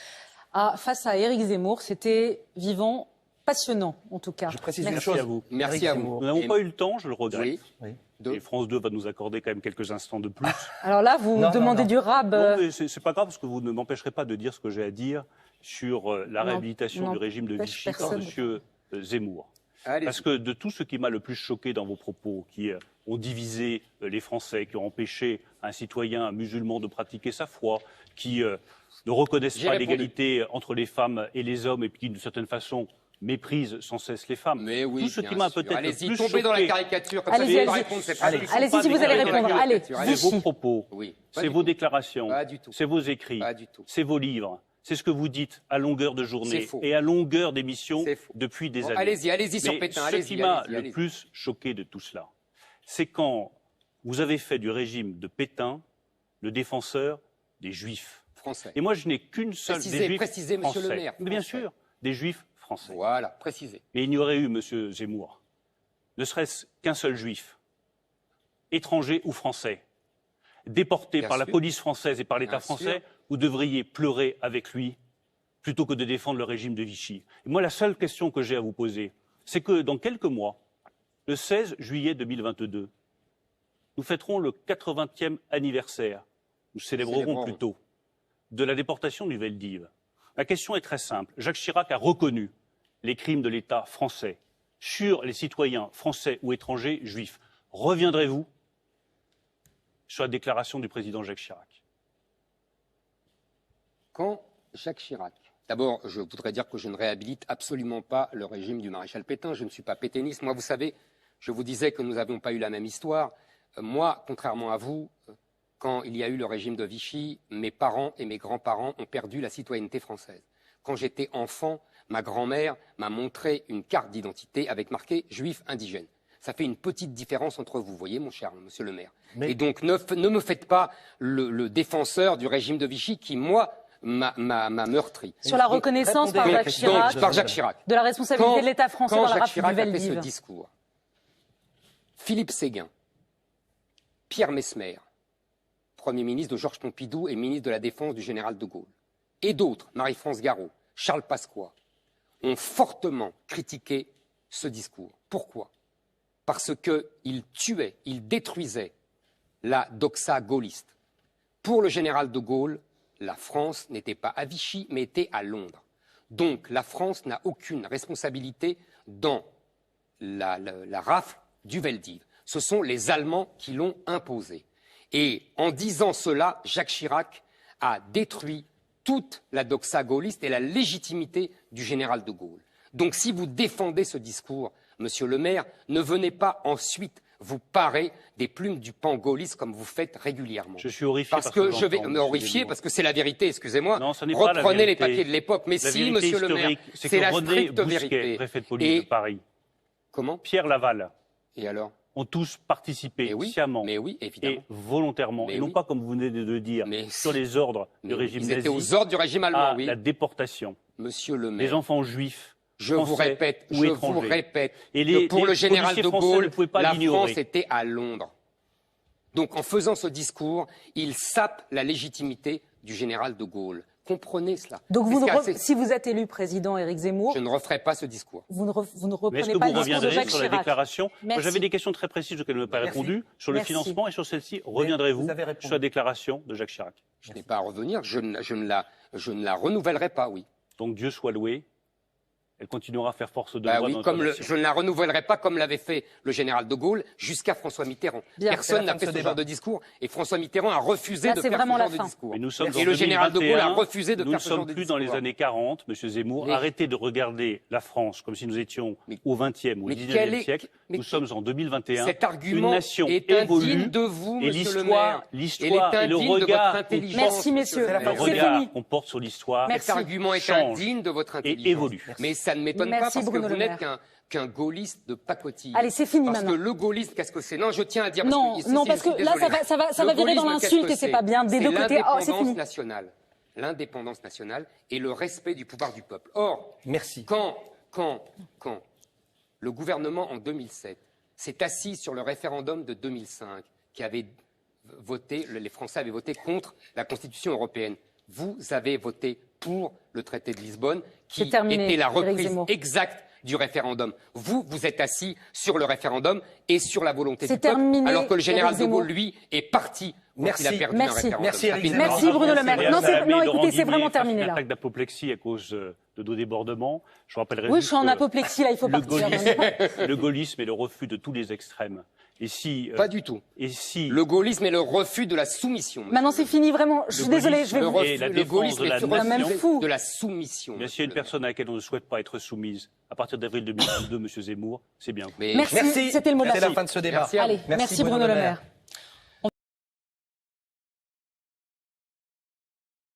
face à Éric Zemmour. C'était vivant, passionnant en tout cas. Je précise une chose à vous. Merci à vous. Nous n'avons pas eu le temps, je le regrette. Oui. Et France 2 va nous accorder quand même quelques instants de plus. Alors là, vous demandez du rab. Non, mais c'est pas grave parce que vous ne m'empêcherez pas de dire ce que j'ai à dire sur la réhabilitation du régime de Vichy par M. Zemmour. Parce que de tout ce qui m'a le plus choqué dans vos propos, qui ont divisé les Français, qui ont empêché un citoyen musulman de pratiquer sa foi, qui ne reconnaissent pas l'égalité entre les femmes et les hommes, et qui, d'une certaine façon, méprisent sans cesse les femmes. Mais oui, tout ce qui m'a peut-être le plus tombez dans la caricature. Allez-y, si vous allez répondre. Allez, c'est vos propos, c'est vos déclarations, c'est vos écrits, c'est vos livres. C'est ce que vous dites à longueur de journée et à longueur d'émissions depuis des années. Allez-y sur Pétain. Ce qui m'a le plus choqué de tout cela, c'est quand vous avez fait du régime de Pétain le défenseur des Juifs. Français. Et moi, je n'ai qu'une seule des Juifs précisez, français. Monsieur le maire. Mais bien sûr, des Juifs français. Voilà, précisez. Et il n'y aurait eu, Monsieur Zemmour, ne serait-ce qu'un seul Juif, étranger ou français, déporté par la police française et par l'État français, vous devriez pleurer avec lui plutôt que de défendre le régime de Vichy. Et moi, la seule question que j'ai à vous poser, c'est que dans quelques mois, le 16 juillet 2022, nous fêterons le 80e anniversaire, nous célébrerons plutôt, de la déportation du Veldiv. La question est très simple. Jacques Chirac a reconnu les crimes de l'État français sur les citoyens français ou étrangers juifs. Reviendrez-vous sur la déclaration du président Jacques Chirac? Quand Jacques Chirac... D'abord, je voudrais dire que je ne réhabilite absolument pas le régime du maréchal Pétain. Je ne suis pas pétainiste. Moi, vous savez, je vous disais que nous n'avions pas eu la même histoire. Moi, contrairement à vous, quand il y a eu le régime de Vichy, mes parents et mes grands-parents ont perdu la citoyenneté française. Quand j'étais enfant, ma grand-mère m'a montré une carte d'identité avec marqué « juif indigène ». Ça fait une petite différence entre vous, voyez, mon cher monsieur le maire. Et donc, ne me faites pas le défenseur du régime de Vichy qui, moi, m'a meurtri. Sur la reconnaissance par Jacques Chirac, Par Jacques Chirac. de la responsabilité de l'État français dans la Jacques rafle Chirac du a fait ce Veldiv. discours, Philippe Séguin, Pierre Messmer, Premier ministre de Georges Pompidou et ministre de la Défense du général de Gaulle, et d'autres, Marie-France Garot, Charles Pasqua, ont fortement critiqué ce discours. Pourquoi? Parce qu'il tuait, il détruisait la doxa gaulliste. Pour le général de Gaulle, la France n'était pas à Vichy, mais était à Londres. Donc la France n'a aucune responsabilité dans la rafle du Veldiv. Ce sont les Allemands qui l'ont imposée. Et en disant cela, Jacques Chirac a détruit toute la doxa gaulliste et la légitimité du général de Gaulle. Donc si vous défendez ce discours, Monsieur le maire, ne venez pas ensuite vous parer des plumes du pan gaulliste comme vous faites régulièrement. Je suis horrifié parce que je vais me horrifier parce que c'est la vérité, excusez-moi. Non, ce n'est pas la Reprenez les vérité. papiers de l'époque. Mais La si, vérité Monsieur le maire, historique, c'est c'est que la René stricte Bousquet, vérité. préfet de police de Paris, Comment? Pierre Laval, Et alors? ont tous participé Mais oui, sciemment mais oui, évidemment. et volontairement, Mais et non oui. pas comme vous venez de le dire, Mais sur si. les ordres Mais du régime ils nazi, étaient aux ordres du régime allemand, à oui. la déportation Monsieur le des maire, enfants juifs, je vous français répète, ou je vous étrangers. répète Et que pour le général policiers de français ne Gaulle, pouvaient pas la l'ignorer. France était à Londres. Donc en faisant ce discours, il sape la légitimité du général de Gaulle. Comprenez cela. Donc C'est ce qui est assez- si vous êtes élu président, Éric Zemmour, Je ne referai pas ce discours. vous ne Mais est-ce reprenez que pas vous le discours de reviendrez Jacques sur la Chirac. déclaration? Moi, Merci. j'avais des questions très précises auxquelles vous n'avez pas Merci. répondu. Sur le Merci. financement et sur celle-ci, reviendrez-vous vous avez répondu. sur la déclaration de Jacques Chirac? Je n'ai pas à revenir, je ne la renouvellerai pas, oui. Donc Dieu soit loué, elle continuera à faire force de Bah loi oui, dans comme notre nation. je ne la renouvellerai pas comme l'avait fait le général de Gaulle jusqu'à François Mitterrand. Bien. C'est Personne la n'a fin de fait ce ce débat. genre de discours et François Mitterrand a refusé Là, de c'est faire vraiment ce la genre de fin. discours. Mais nous sommes Et en le général de Gaulle a 2021, refusé de nous faire ne ce genre sommes de plus discours. dans les années 40, Monsieur Zemmour. Mais- Arrêtez de regarder la France comme si nous étions Mais- au XXe ou au mais XIXe quel est- siècle. mais Nous sommes en 2021. Cet argument Une nation est évolue indigne de vous, et Monsieur le l'histoire, maire. l'histoire Il est et le indigne de votre regard, intelligence, Merci, messieurs. Monsieur le C'est la le fin. C'est regard fini. qu'on porte sur l'histoire Merci. Cet argument est change indigne de votre et intelligence. évolue. Mais ça ne m'étonne pas Merci, parce que Bruno vous Le n'êtes Maire. qu'un gaulliste de pacotille. Allez, c'est fini Parce maintenant. que le gaulliste, qu'est-ce que c'est? Non, je tiens à dire. Non, non, parce que là, ça va virer dans l'insulte et c'est pas bien. Des deux côtés. Oh, c'est fini. L'indépendance nationale et le respect du pouvoir du peuple. Or, Merci. quand le gouvernement en 2007 s'est assis sur le référendum de 2005 qui avait voté, les Français avaient voté contre la Constitution européenne, vous avez voté pour le traité de Lisbonne qui C'est terminé, était la Éric reprise Zemmour. exacte du référendum. Vous êtes assis sur le référendum et sur la volonté C'est du peuple, terminé, alors que le général Éric de Gaulle, Zemmour. lui, est parti quand Merci. il a perdu Merci. un référendum. Merci, Éric Rapidement. Zemmour. Merci, Bruno Le Maire. Non, Non, écoutez, c'est vraiment terminé, Une là. attaque d'apoplexie à cause de nos débordements. Je rappellerai Oui, je juste suis en que apoplexie, là, il faut le partir. le gaullisme est le refus de tous les extrêmes. Et si, Pas du tout. et si Le gaullisme est le refus de la soumission. monsieur. Maintenant, c'est fini, vraiment. Je suis désolée, je vais Le vous... et la refus, le défense gaullisme de la est le nation. Même refus fou. de la soumission. bien s'il y a une personne à laquelle on ne souhaite pas être soumise, à partir d'avril 2022, Monsieur Zemmour, c'est bien vous. Mais Merci, c'était le mot de la C'est la fin. fin de ce débat. Merci à vous. Allez, merci Bruno Le Maire.